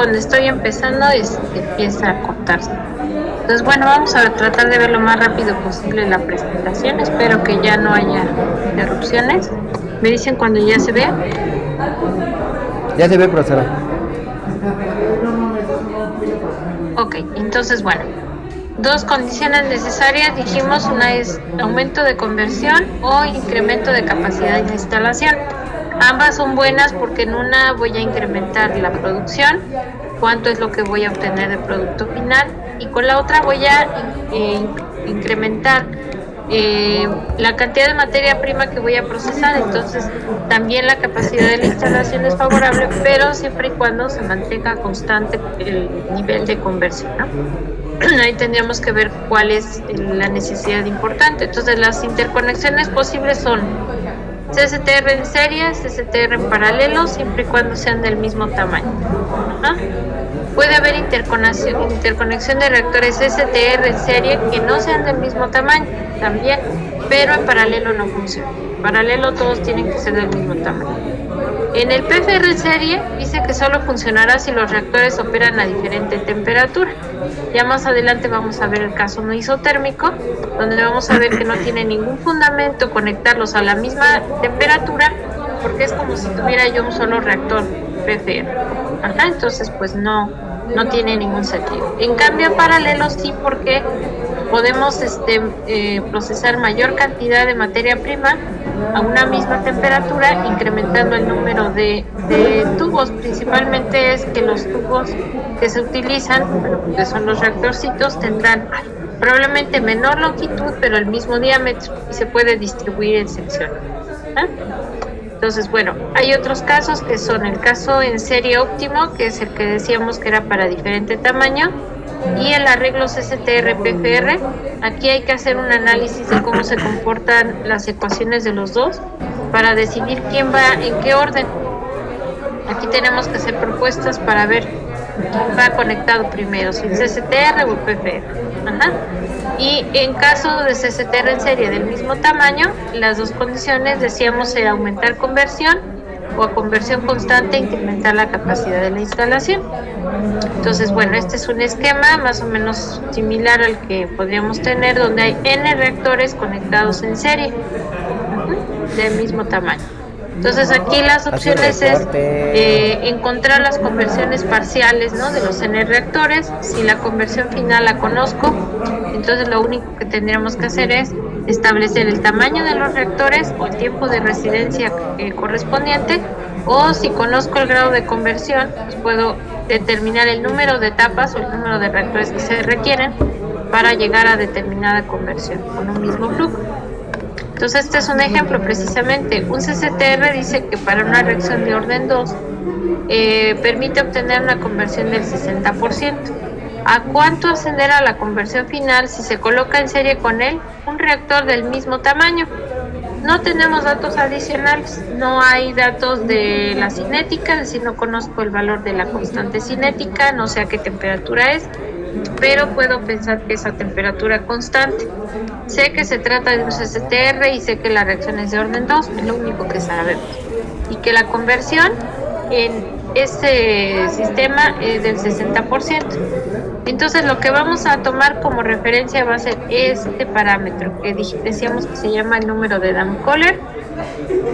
cuando estoy empezando empieza a cortarse. Entonces, bueno, vamos a tratar de ver lo más rápido posible la presentación. Espero que ya no haya interrupciones. Me dicen cuando ya se vea. Ya se ve, profesora. Ok, entonces, bueno, dos condiciones necesarias, dijimos, una es aumento de conversión o incremento de capacidad de instalación. Ambas son buenas porque en una voy a incrementar la producción, cuánto es lo que voy a obtener de producto final, y con la otra voy a incrementar la cantidad de materia prima que voy a procesar. Entonces también la capacidad de la instalación es favorable, pero siempre y cuando se mantenga constante el nivel de conversión, ¿no? Ahí tendríamos que ver cuál es la necesidad importante. Entonces las interconexiones posibles son CSTR en serie, CSTR en paralelo, siempre y cuando sean del mismo tamaño. ¿Ah? Puede haber interconexión de reactores STR en serie que no sean del mismo tamaño también, pero en paralelo no funciona. En paralelo todos tienen que ser del mismo tamaño. En el PFR en serie dice que solo funcionará si los reactores operan a diferente temperatura. Ya más adelante vamos a ver el caso no isotérmico, donde vamos a ver que no tiene ningún fundamento conectarlos a la misma temperatura, porque es como si tuviera yo un solo reactor PFR. Ajá, entonces pues no tiene ningún sentido. En cambio en paralelo sí, porque podemos procesar mayor cantidad de materia prima a una misma temperatura, incrementando el número de tubos. Principalmente es que los tubos que se utilizan, que son los reactorcitos, tendrán probablemente menor longitud pero el mismo diámetro y se puede distribuir en secciones. ¿Ah? Entonces, bueno, hay otros casos que son el caso en serie óptimo, que es el que decíamos que era para diferente tamaño, y el arreglo CSTR-PFR. Aquí hay que hacer un análisis de cómo se comportan las ecuaciones de los dos para decidir quién va en qué orden. Aquí tenemos que hacer propuestas para ver quién va conectado primero, si el CSTR o el PFR. Ajá. Y en caso de CSTR en serie del mismo tamaño, las dos condiciones decíamos era aumentar conversión o a conversión constante incrementar la capacidad de la instalación. Entonces, bueno, este es un esquema más o menos similar al que podríamos tener, donde hay N reactores conectados en serie del mismo tamaño. Entonces aquí las opciones es encontrar las conversiones parciales, ¿no?, de los N reactores. Si la conversión final la conozco, entonces lo único que tendríamos que hacer es establecer el tamaño de los reactores o el tiempo de residencia correspondiente, o si conozco el grado de conversión, pues puedo determinar el número de etapas o el número de reactores que se requieren para llegar a determinada conversión con un mismo flujo. Entonces este es un ejemplo precisamente. Un CSTR dice que para una reacción de orden 2 permite obtener una conversión del 60%. ¿A cuánto ascenderá la conversión final si se coloca en serie con él un reactor del mismo tamaño? No tenemos datos adicionales, no hay datos de la cinética, es decir, no conozco el valor de la constante cinética, no sé a qué temperatura es, pero puedo pensar que es a temperatura constante. Sé que se trata de un CSTR y sé que la reacción es de orden 2, es lo único que sabemos. Y que la conversión en este sistema es del 60%. Entonces lo que vamos a tomar como referencia va a ser este parámetro que decíamos que se llama el número de Damkohler,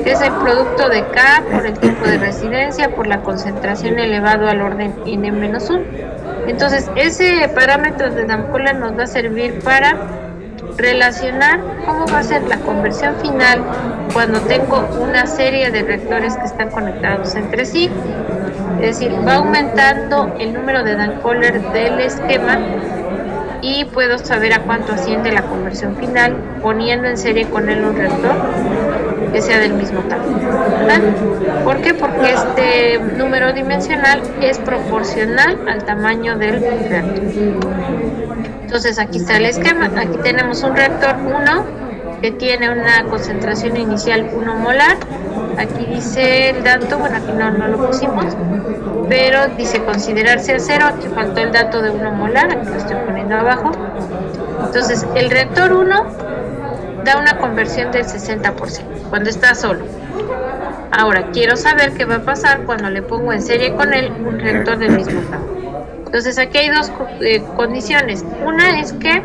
que es el producto de K por el tiempo de residencia por la concentración elevado al orden N-1. Entonces ese parámetro de Damkohler nos va a servir para relacionar cómo va a ser la conversión final cuando tengo una serie de reactores que están conectados entre sí. Es decir, va aumentando el número de Damkohler del esquema y puedo saber a cuánto asciende la conversión final poniendo en serie con él un reactor que sea del mismo tamaño, ¿verdad? ¿Por qué? Porque este número dimensional es proporcional al tamaño del reactor. Entonces aquí está el esquema. Aquí tenemos un reactor 1 que tiene una concentración inicial 1 molar. Aquí dice el dato, bueno, aquí no lo pusimos, pero dice considerarse a 0. Aquí faltó el dato de 1 molar, aquí lo estoy poniendo abajo. Entonces el reactor 1 da una conversión del 60% cuando está solo. Ahora, quiero saber qué va a pasar cuando le pongo en serie con él un reactor del mismo tamaño. Entonces, aquí hay dos condiciones. Una es que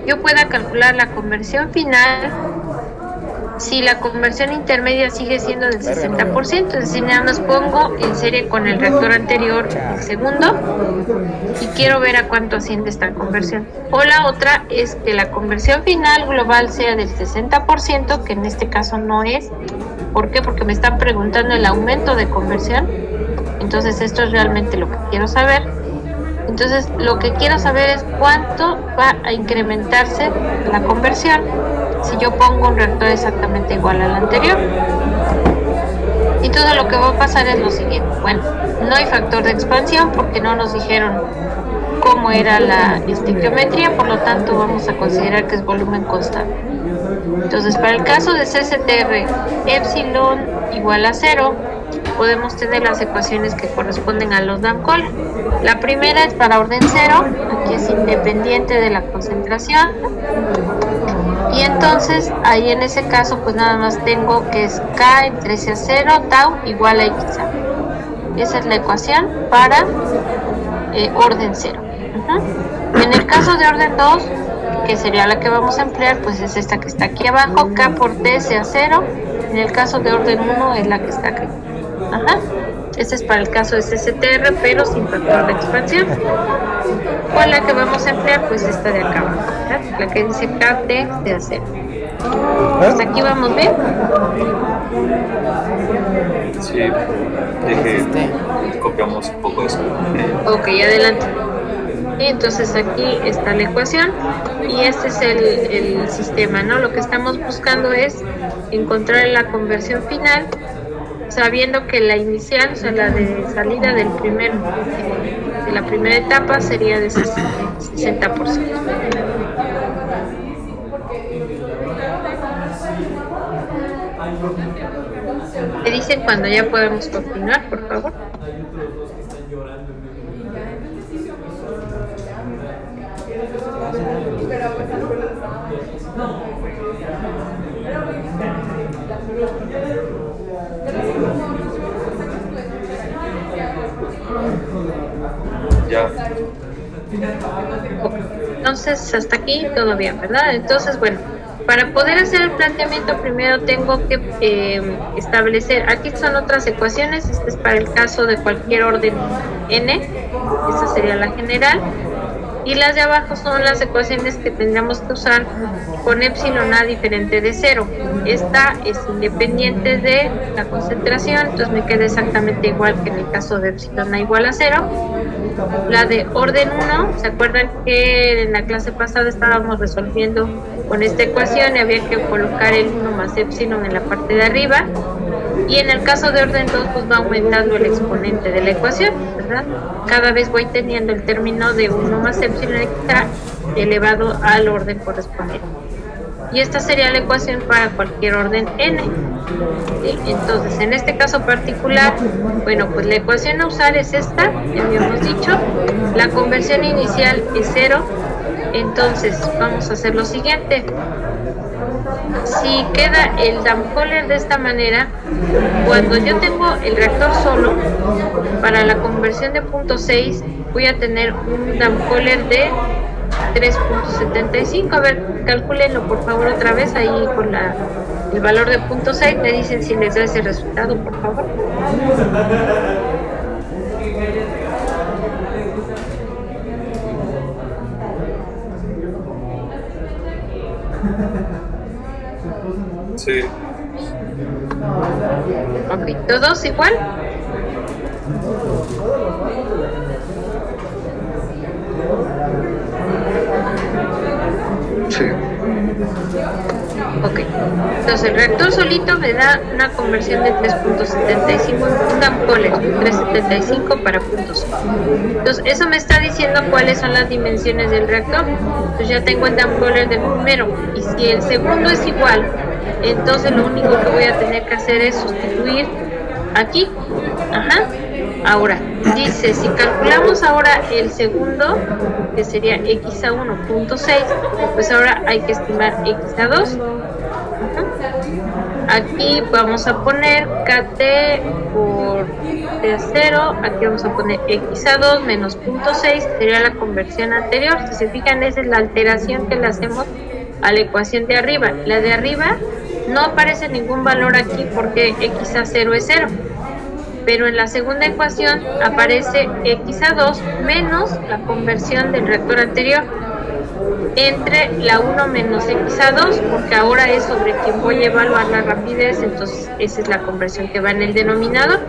yo pueda calcular la conversión final si la conversión intermedia sigue siendo del 60%, es decir, nada más pongo en serie con el reactor anterior el segundo y quiero ver a cuánto asciende esta conversión. O la otra es que la conversión final global sea del 60%, que en este caso no es. ¿Por qué? Porque me están preguntando el aumento de conversión. Entonces esto es realmente lo que quiero saber. Entonces lo que quiero saber es cuánto va a incrementarse la conversión si yo pongo un reactor exactamente igual al anterior. Entonces lo que va a pasar es lo siguiente. Bueno, no hay factor de expansión porque no nos dijeron cómo era la estequiometría, por lo tanto vamos a considerar que es volumen constante. Entonces, para el caso de CCTR epsilon igual a 0, podemos tener las ecuaciones que corresponden a los Damkohler. La primera es para orden 0, aquí es independiente de la concentración. Y entonces, ahí en ese caso, pues nada más tengo que es K entre C a 0, tau igual a XA. Esa es la ecuación para orden 0. En el caso de orden 2, que sería la que vamos a emplear, pues es esta que está aquí abajo, K por T sea 0. En el caso de orden 1 es la que está aquí. Este es para el caso de CCTR, pero sin factor de expansión. ¿Cuál es la que vamos a emplear? Pues esta de acá abajo, ¿verdad? La que dice KT sea 0. Hasta aquí vamos bien. Sí, copiamos un poco eso. Ok, adelante. Y entonces aquí está la ecuación y este es el sistema, ¿no? Lo que estamos buscando es encontrar la conversión final, sabiendo que la inicial, o sea, la de salida de la primera etapa sería de 60%. ¿Me dicen cuando ya podemos continuar, por favor? Ya. Entonces, hasta aquí todo bien, ¿verdad? Entonces, bueno, para poder hacer el planteamiento primero tengo que establecer, aquí son otras ecuaciones, este es para el caso de cualquier orden n, esta sería la general, y las de abajo son las ecuaciones que tendríamos que usar con epsilon a diferente de 0. Esta es independiente de la concentración, entonces me queda exactamente igual que en el caso de epsilon a igual a 0. La de orden 1, ¿se acuerdan que en la clase pasada estábamos resolviendo con esta ecuación y había que colocar el 1 más epsilon en la parte de arriba? Y en el caso de orden 2, pues va aumentando el exponente de la ecuación, ¿verdad? Cada vez voy teniendo el término de 1 más epsilon extra elevado al orden correspondiente. Y esta sería la ecuación para cualquier orden n. ¿Sí? Entonces, en este caso particular, bueno, pues la ecuación a usar es esta, ya habíamos dicho. La conversión inicial es 0. Entonces, vamos a hacer lo siguiente. Si queda el Damkohler de esta manera, cuando yo tengo el reactor solo, para la conversión de punto 6, voy a tener un Damkohler de 3.75. A ver, calcúlenlo por favor otra vez ahí con el valor de punto 6. Me dicen si les da ese resultado, por favor. Sí. Ok, ¿todos igual? Sí. Ok, entonces el reactor solito me da una conversión de 3.75, un Damkohler 3.75 para puntos. Entonces eso me está diciendo cuáles son las dimensiones del reactor. Entonces ya tengo el Damkohler del primero, y si el segundo es igual, entonces lo único que voy a tener que hacer es sustituir aquí. Ahora, dice, si calculamos ahora el segundo, que sería x a 1.6, pues ahora hay que estimar x a 2. Aquí vamos a poner kt por T0, aquí vamos a poner x2 menos 0.6, sería la conversión anterior. Si se fijan, esa es la alteración que le hacemos a la ecuación de arriba. La de arriba no aparece ningún valor aquí porque x0 es 0, pero en la segunda ecuación aparece x2 menos la conversión del reactor anterior entre la 1 menos x2, porque ahora es sobre quien voy a evaluar la rapidez, entonces esa es la conversión que va en el denominador.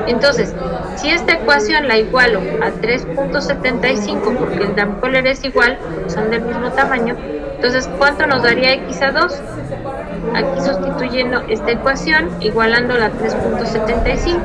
Entonces, si esta ecuación la igualo a 3.75, porque el Damköhler es igual, son del mismo tamaño, entonces ¿cuánto nos daría x2? Aquí sustituyendo esta ecuación, igualándola a 3.75.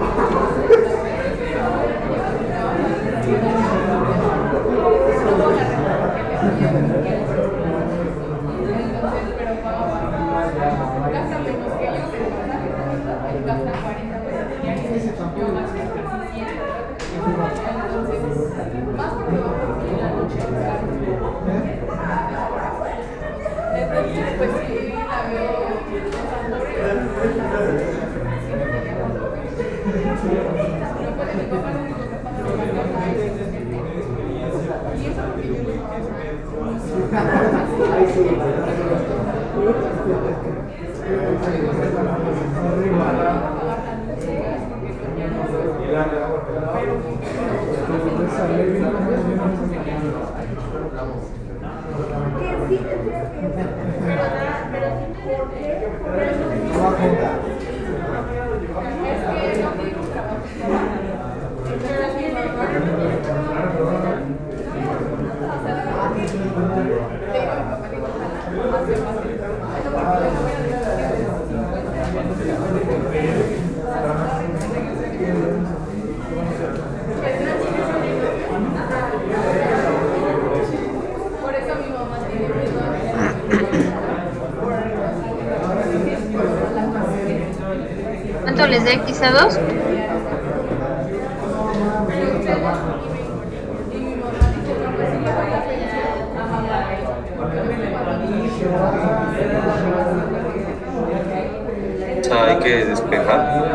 ¿Cuánto les da x2? O sea, hay que despejar.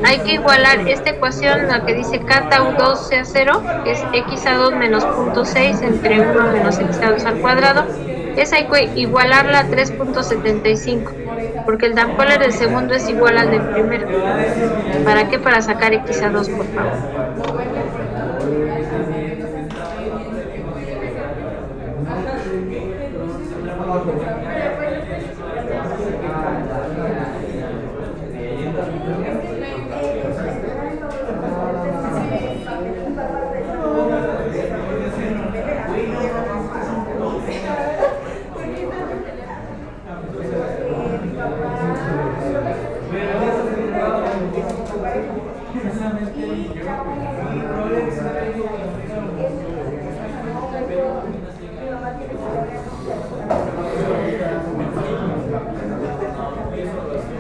Hay que igualar esta ecuación, la que dice kTau2 sea 0, que es x2 menos 0.6 entre 1 menos x2 al cuadrado. Esa hay que igualarla a 3.75, porque el Damköhler del segundo es igual al del primero. ¿Para qué? Para sacar x2, por favor.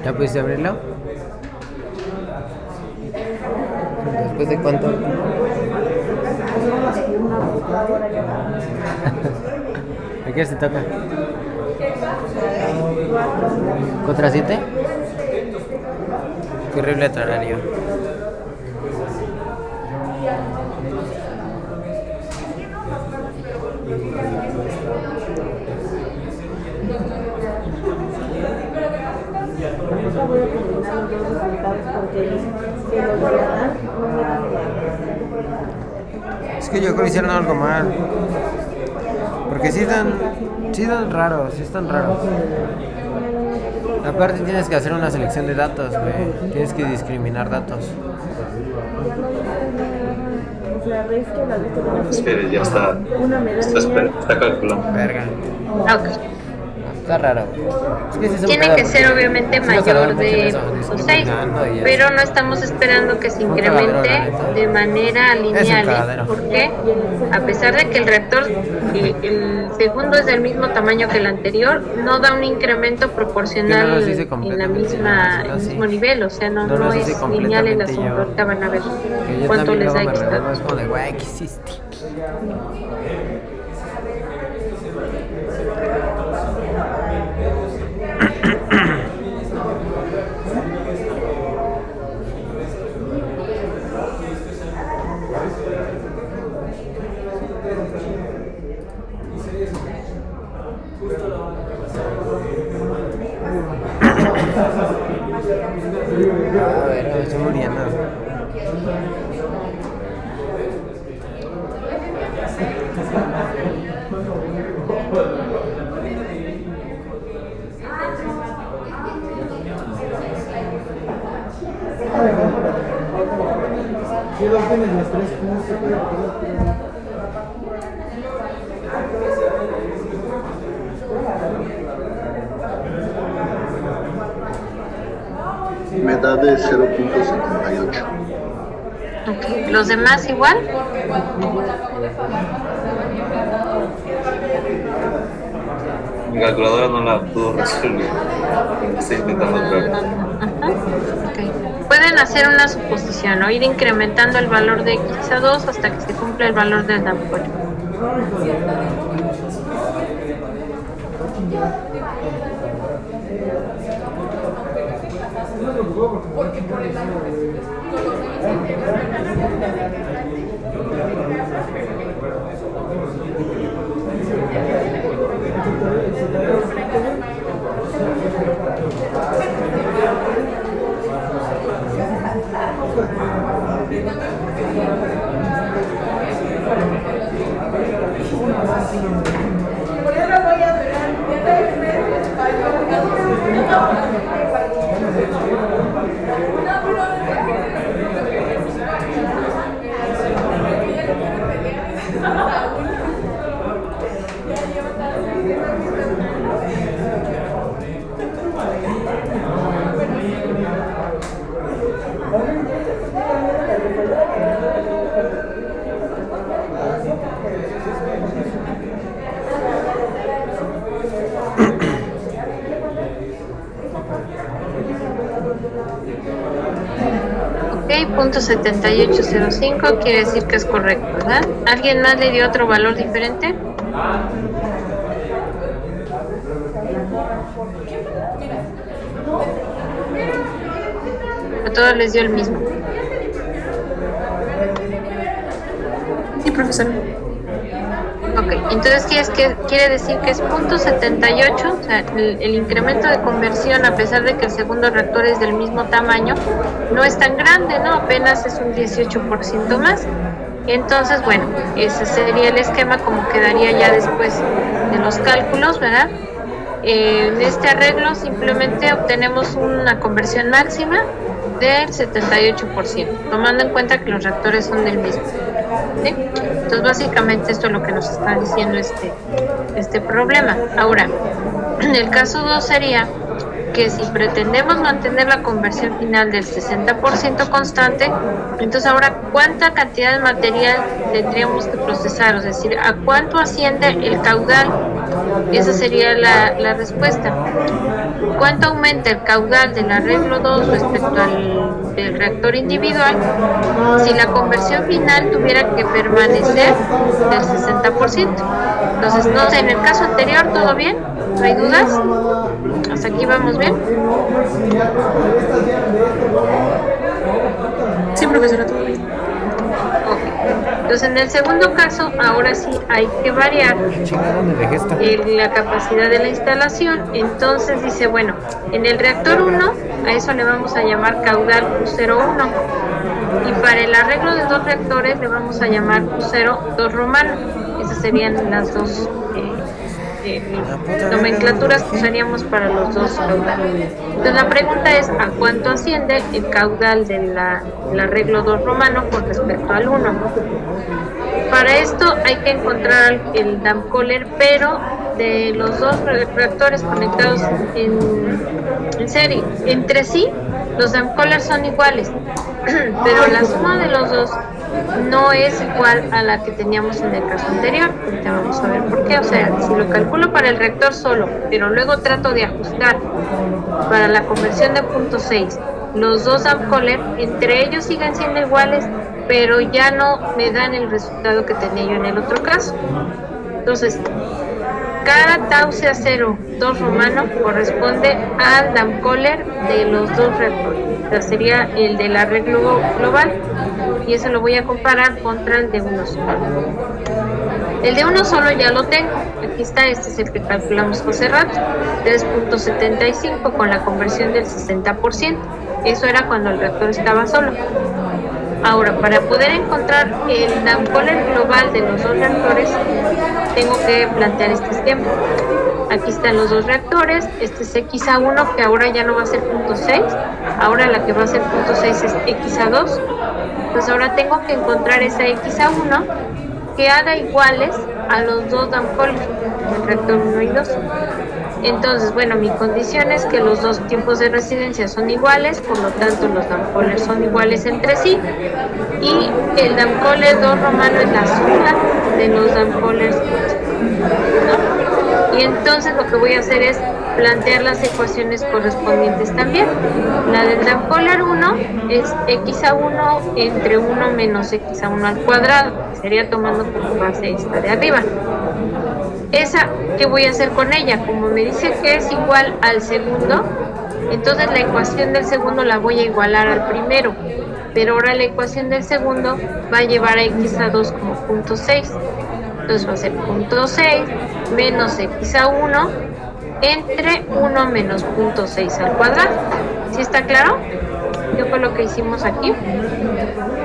¿Ya pudiste abrirlo? ¿Después de cuánto? ¿A qué hora se toca? ¿Contra 7? Qué horrible horario. Voy a combinar los dos resultados porque si los voy a dar, no me dan Es que yo creo que hicieron algo mal. Porque sí están raros, sí están raros. Aparte tienes que hacer una selección de datos, güey. Tienes que discriminar datos. Espere, ya está. Está calculando. Verga. Ok. Está raro, güey. Es que sí se Tiene me que queda ser porque obviamente sí nos tardaron mayor mucho en de eso, 6, discriminando y pero así. no estamos esperando que se Un cagadero, la incremente neta. de manera lineal, cagadero. porque a pesar de que el reactor, el segundo es del mismo tamaño que el anterior, no da un incremento Que proporcional no los hice en completamente el lineales, mismo sí. nivel, o sea, no los hice es lineal el completamente asunto. yo. Ahorita van a ver Que yo cuánto también les da luego me revuelvo, x. es como de, güey, ¿qué hiciste? Me da de 0.78. Ok, ¿los demás igual? Mi calculadora no la pudo resolver. Estoy intentando otra vez. Okay. Pueden hacer una suposición o ir incrementando el valor de x a 2 hasta que se cumpla el valor del Dampcolder. Punto 7805 quiere decir que es correcto, ¿verdad? ¿Alguien más le dio otro valor diferente? A todos les dio el mismo. Sí, profesor. Ok, entonces quiere decir que es punto 78, o sea, el incremento de conversión, a pesar de que el segundo reactor es del mismo tamaño, no es tan grande, ¿no? Apenas es un 18% más. Entonces, bueno, ese sería el esquema como quedaría ya después de los cálculos, ¿verdad? En este arreglo simplemente obtenemos una conversión máxima del 78%, tomando en cuenta que los reactores son del mismo. ¿Sí? Entonces básicamente esto es lo que nos está diciendo este problema. Ahora, el caso 2 sería que si pretendemos mantener la conversión final del 60% constante, entonces ahora ¿cuánta cantidad de material tendríamos que procesar? Es decir, ¿a cuánto asciende el caudal? Esa sería la respuesta. ¿Cuánto aumenta el caudal del arreglo 2 respecto al del reactor individual si la conversión final tuviera que permanecer del 60%? Entonces, no sé, en el caso anterior, ¿todo bien? ¿No hay dudas? ¿Hasta aquí vamos bien? Sí, profesora, todo bien. Entonces, en el segundo caso, ahora sí hay que variar la capacidad de la instalación. Entonces dice, bueno, en el reactor 1, a eso le vamos a llamar caudal Q01. Y para el arreglo de dos reactores le vamos a llamar Q0 2 romano. Esas serían las dos nomenclaturas que usaríamos para los dos caudales. Entonces la pregunta es, ¿a cuánto asciende el caudal del arreglo 2 romano con respecto al 1? Para esto hay que encontrar el Dampcolder, pero de los dos reactores conectados en serie. Entre sí, los Dampcolder son iguales, pero la suma de los dos no es igual a la que teníamos en el caso anterior. Ahorita vamos a ver por qué. O sea, si lo calculo para el reactor solo, pero luego trato de ajustar para la conversión de punto 6, los dos Dampcolder, entre ellos siguen siendo iguales, pero ya no me dan el resultado que tenía yo en el otro caso. Entonces, cada tau CA0 2 romano corresponde al Dampcolder de los dos reactores. O sea, sería el del arreglo global, y eso lo voy a comparar contra el de uno solo. El de uno solo ya lo tengo. Aquí está, este es el que calculamos hace rato, 3.75 con la conversión del 60%. Eso era cuando el reactor estaba solo. Ahora, para poder encontrar el Dampcolder global de los dos reactores, tengo que plantear este esquema. Aquí están los dos reactores, este es XA1, que ahora ya no va a ser punto 6, ahora la que va a ser punto 6 es XA2, pues ahora tengo que encontrar esa x(a1) que haga iguales a los dos downcolors, el reactor 1 y 2. Entonces, bueno, mi condición es que los dos tiempos de residencia son iguales, por lo tanto los downcolors son iguales entre sí, y el downcoller 2 romano es la suma de los downcolors, ¿no? Y entonces lo que voy a hacer es plantear las ecuaciones correspondientes también. La del downcoller 1 es x(a1) entre 1 menos x(a1) al cuadrado, sería tomando como base esta de arriba. Esa, ¿qué voy a hacer con ella? Como me dice que es igual al segundo, entonces la ecuación del segundo la voy a igualar al primero, pero ahora la ecuación del segundo va a llevar a x(a2) como 0.6. Entonces va a ser 0.6 menos x(a1) entre 1 menos 0.6 al cuadrado. ¿Sí está claro? ¿Qué fue lo que hicimos aquí?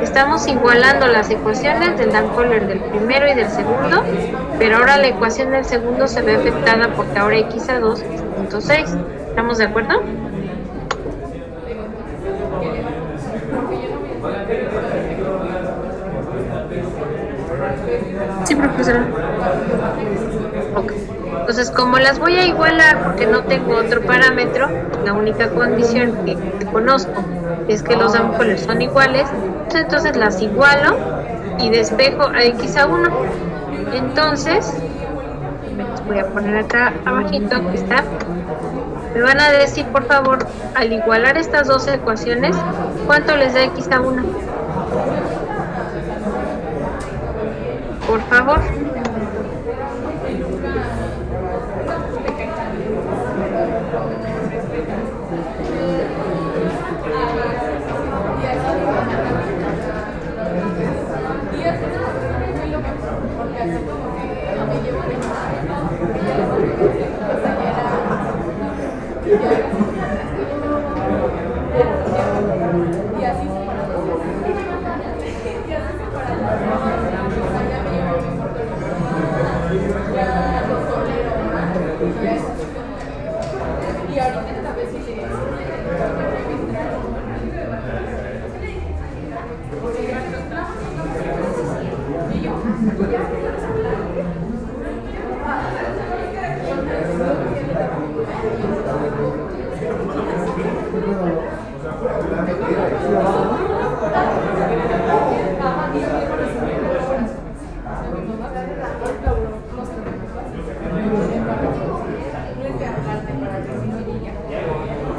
Estamos igualando las ecuaciones del downcoller del primero y del segundo, pero ahora la ecuación del segundo se ve afectada porque ahora x(a2) es 0.6. ¿Estamos de acuerdo? Sí, profesora. Ok. Entonces, como las voy a igualar porque no tengo otro parámetro, la única condición que conozco es que los downcollers son iguales, entonces las igualo y despejo a x(a1). Entonces, les voy a poner acá abajito, aquí está. Me van a decir, por favor, al igualar estas dos ecuaciones, ¿cuánto les da x(a1)? Por favor.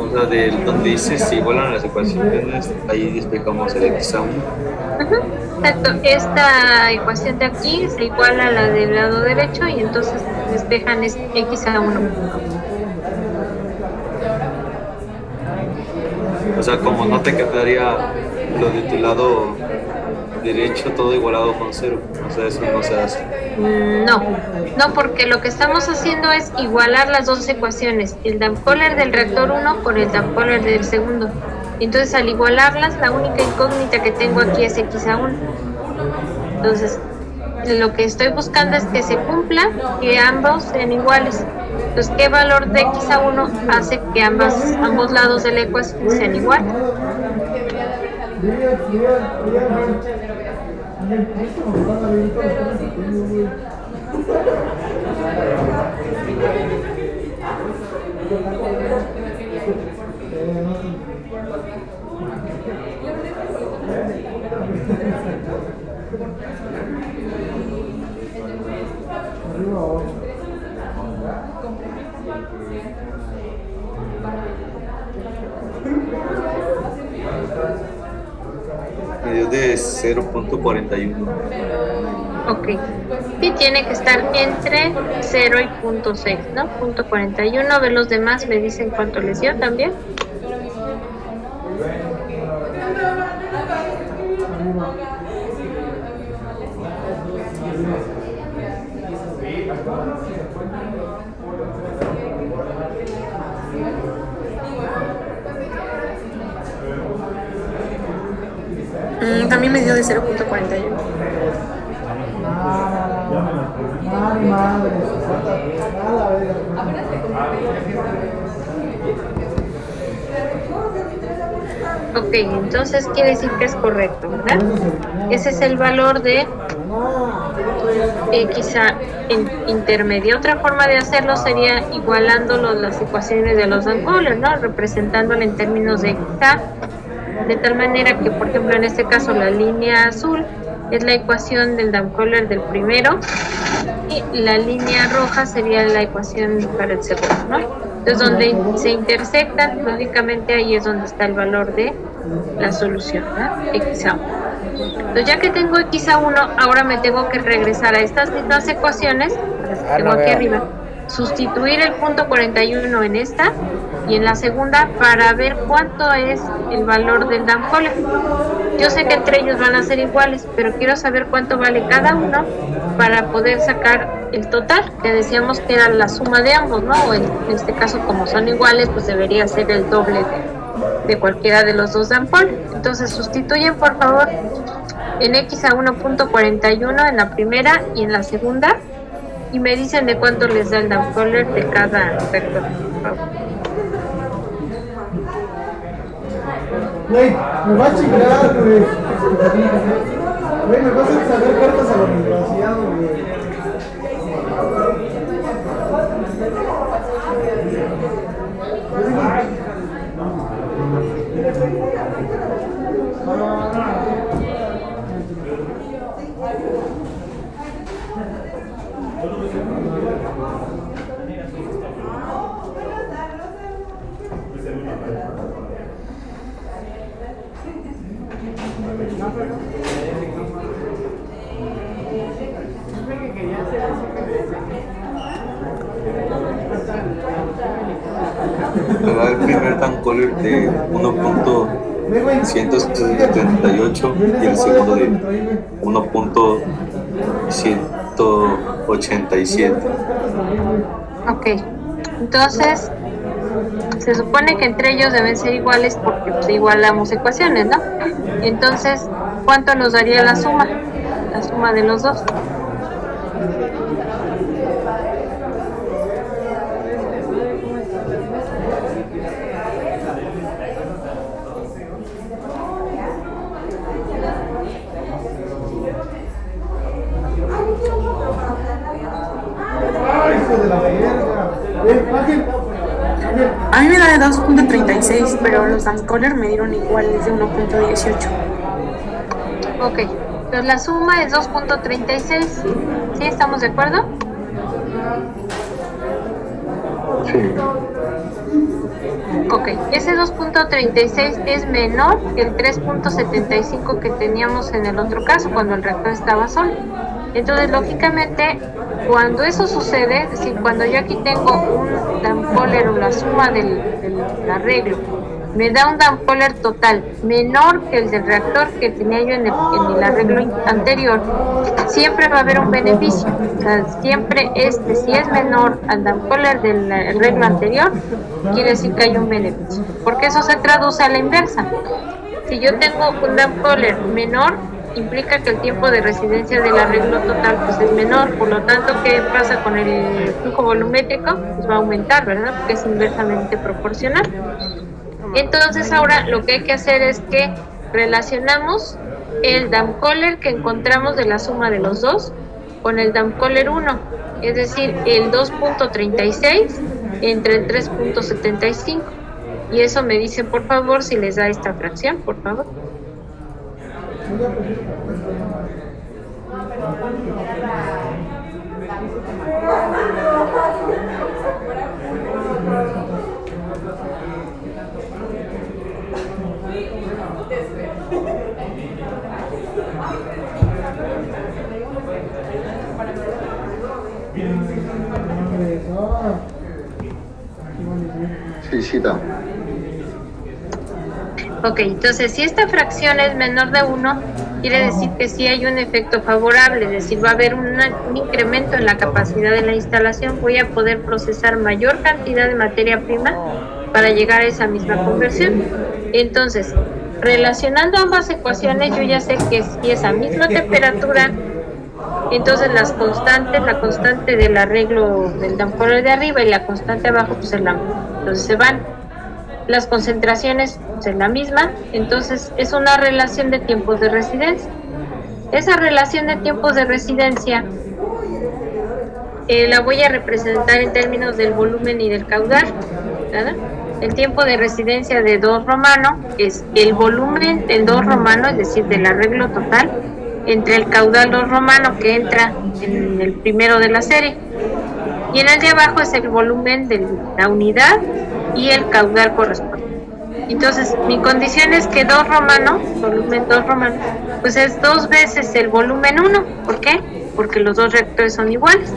O sea, donde dice se igualan las ecuaciones, ahí despejamos el x(a1). Exacto, esta ecuación de aquí se iguala a la del lado derecho y entonces despejan x(a1). O sea, como no te quedaría lo de tu lado derecho todo igualado con 0. O sea, eso no se hace. No, porque lo que estamos haciendo es igualar las dos ecuaciones, el downcoller del reactor 1 con el downcoller del segundo. Entonces, al igualarlas, la única incógnita que tengo aquí es x(a1). Entonces, lo que estoy buscando es que se cumpla, que ambos sean iguales. Entonces, ¿qué valor de x(a1) hace que ambos lados de la ecuación sean iguales? Me dio de 0.41. Ok. Y tiene que estar entre 0 y 0.6, ¿no? 0.41. A ver, los demás me dicen cuánto les dio también. También me dio de 0.41. Ok, entonces quiere decir que es correcto, ¿verdad? Ese es el valor de quizá intermedio. Otra forma de hacerlo sería igualando las ecuaciones de los Dam-Kohler, ¿no? Representándolo en términos de quizá, de tal manera que, por ejemplo, en este caso la línea azul es la ecuación del Dam-Kohler del primero y la línea roja sería la ecuación para el segundo, ¿no? Entonces, donde se intersectan, lógicamente ahí es donde está el valor de la solución, ¿no? XA1. Entonces, ya que tengo XA1, ahora me tengo que regresar a estas mismas ecuaciones, las que tengo aquí arriba, sustituir el punto 41 en esta y en la segunda para ver cuánto es el valor del Dam-Kohler. Yo sé que entre ellos van a ser iguales, pero quiero saber cuánto vale cada uno para poder sacar el total, que decíamos que era la suma de ambos, ¿no? O en este caso, como son iguales, pues debería ser el doble de cualquiera de los dos Dam-Kohler. Entonces sustituyen, por favor, en X a 1.41 en la primera y en la segunda, y me dicen de cuánto les da el Dam-Kohler de cada vector, por favor. Güey, me va a chingar, güey. Güey, me vas a sacar cartas a la universidad, güey. Me da el primer Dam-Kohler de 1.178 y el segundo de 1.187. Ok, entonces se supone que entre ellos deben ser iguales porque pues, igualamos ecuaciones, ¿no? Entonces, ¿cuánto nos daría la suma? La suma de los dos. Ay, hijo de la verga. Ángel. A mí me da de 2.36, pero los Dam-Kohler me dieron iguales de 1.18. Ok, entonces la suma es 2.36. ¿Sí? ¿Estamos de acuerdo? Sí. Ok, ese 2.36 es menor que el 3.75 que teníamos en el otro caso, cuando el reactor estaba solo. Entonces, lógicamente, cuando eso sucede, es decir, cuando yo aquí tengo un Dam-Kohler o la suma del arreglo, me da un Dam-Kohler total menor que el del reactor que tenía yo en el arreglo anterior, siempre va a haber un beneficio. O sea, siempre si es menor al Dam-Kohler del arreglo anterior, quiere decir que hay un beneficio. Porque eso se traduce a la inversa. Si yo tengo un Dam-Kohler menor, implica que el tiempo de residencia del arreglo total pues es menor, por lo tanto, ¿qué pasa con el flujo volumétrico? Pues va a aumentar, ¿verdad? Porque es inversamente proporcional. Entonces ahora lo que hay que hacer es que relacionamos el Dam-Kohler que encontramos de la suma de los dos con el Dam-Kohler 1, es decir, el 2.36 entre el 3.75, y eso me dicen por favor si les da esta fracción, por favor. Sí, da. Ok, entonces si esta fracción es menor de 1, quiere decir que sí hay un efecto favorable, es decir, va a haber un incremento en la capacidad de la instalación, voy a poder procesar mayor cantidad de materia prima para llegar a esa misma conversión. Entonces, relacionando ambas ecuaciones, yo ya sé que si es a misma temperatura, entonces las constantes, la constante del arreglo del Dam-Kohler de arriba y la constante abajo, pues es la misma. Entonces se van. las concentraciones es la misma, entonces es una relación de tiempos de residencia. Esa relación de tiempos de residencia la voy a representar en términos del volumen y del caudal, ¿verdad? El tiempo de residencia de 2 romano es el volumen del 2 romano, es decir, del arreglo total, entre el caudal 2 romano que entra en el primero de la serie. Y en el de abajo es el volumen de la unidad y el caudal correspondiente. Entonces, mi condición es que 2 romano, volumen 2 romano, pues es 2 veces el volumen 1. ¿Por qué? Porque los dos reactores son iguales.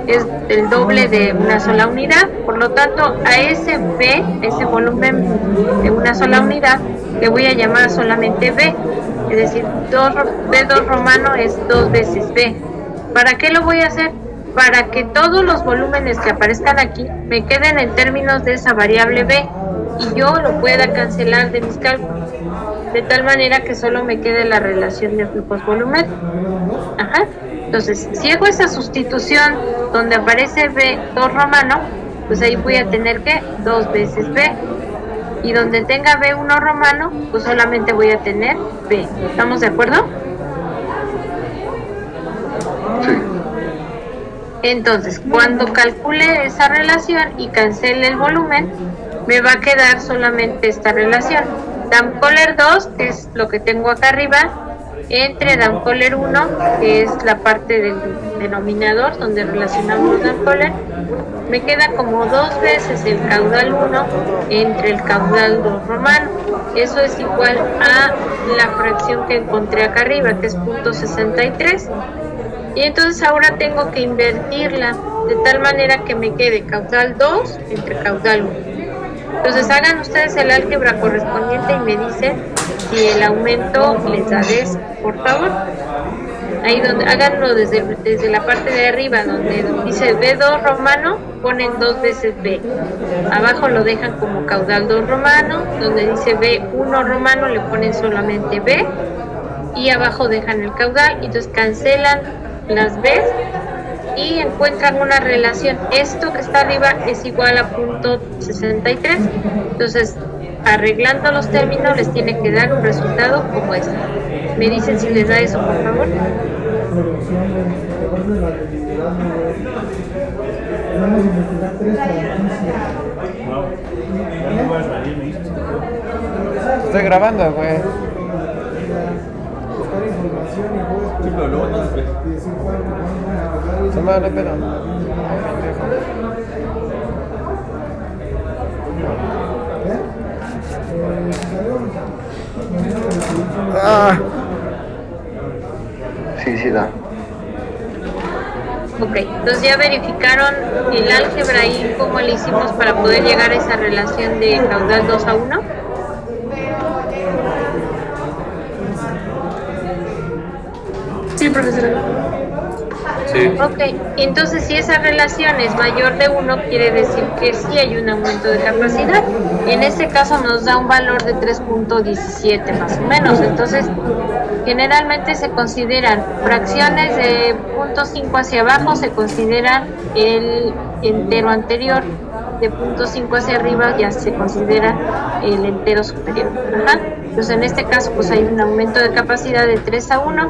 Es el doble de una sola unidad, por lo tanto a ese B, ese volumen de una sola unidad, le voy a llamar solamente B, es decir, B2 romano es 2 veces B. ¿Para qué lo voy a hacer? Para que todos los volúmenes que aparezcan aquí me queden en términos de esa variable B y yo lo pueda cancelar de mis cálculos, de tal manera que solo me quede la relación de flujos volumétricos. Ajá. Entonces, si hago esa sustitución donde aparece B2 romano, pues ahí voy a tener que 2 veces B. Y donde tenga B1 romano, pues solamente voy a tener B. ¿Estamos de acuerdo? Sí. Entonces, cuando calcule esa relación y cancele el volumen, me va a quedar solamente esta relación. Damkohler 2, que es lo que tengo acá arriba, entre Damkohler 1, que es la parte del denominador donde relacionamos Damkohler, me queda como 2 veces el caudal 1 entre el caudal 2 romano. Eso es igual a la fracción que encontré acá arriba, que es 0.63. Y entonces ahora tengo que invertirla de tal manera que me quede caudal 2 entre caudal 1. Entonces hagan ustedes el álgebra correspondiente y me dicen si el aumento les da eso, por favor. Ahí donde háganlo desde la parte de arriba, donde dice B2 romano, ponen 2 veces B. Abajo lo dejan como caudal 2 romano, donde dice B1 romano le ponen solamente B. Y abajo dejan el caudal, y entonces cancelan las B y encuentran una relación. Esto que está arriba es igual a 0.63. Entonces, arreglando los términos les tiene que dar un resultado como este. Me dicen si les da eso, por favor. Estoy grabando, güey. Se me da la pena. Sí, sí da. Ok, entonces ya verificaron el álgebra y cómo le hicimos para poder llegar a esa relación de caudal 2:1. Sí, profesora. Sí. Ok, entonces si esa relación es mayor de 1, quiere decir que sí hay un aumento de capacidad. En este caso nos da un valor de 3.17 más o menos. Entonces, generalmente se consideran fracciones de 0.5 hacia abajo, se consideran el entero anterior. De 0.5 hacia arriba ya se considera el entero superior. Ajá. Entonces en este caso pues hay un aumento de capacidad de 3:1.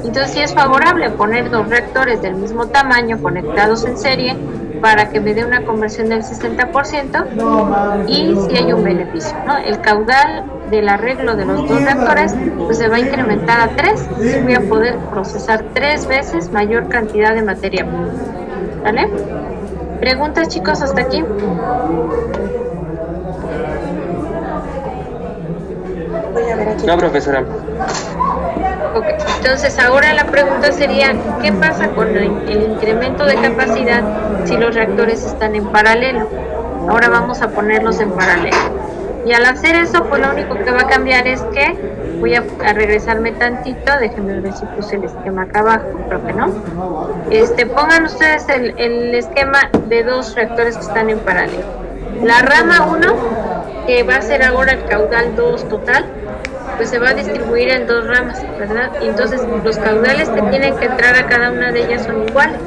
Entonces sí es favorable poner 2 reactores del mismo tamaño conectados en serie para que me dé una conversión del 60% y sí hay un beneficio, ¿no? El caudal del arreglo de los 2 reactores pues se va a incrementar a 3. Entonces voy a poder procesar 3 veces mayor cantidad de materia. ¿Vale? ¿Preguntas, chicos, hasta aquí? Voy a ver aquí. No, profesora. Ok, entonces ahora la pregunta sería, ¿qué pasa con el incremento de capacidad si los reactores están en paralelo? Ahora vamos a ponerlos en paralelo. Y al hacer eso, pues lo único que va a cambiar es que voy a regresarme tantito, déjenme ver si puse el esquema acá abajo, creo que no. Pongan ustedes el esquema de 2 reactores que están en paralelo. La rama 1, que va a ser ahora el caudal 2 total, pues se va a distribuir en 2 ramas, ¿verdad? Y entonces los caudales que tienen que entrar a cada una de ellas son iguales.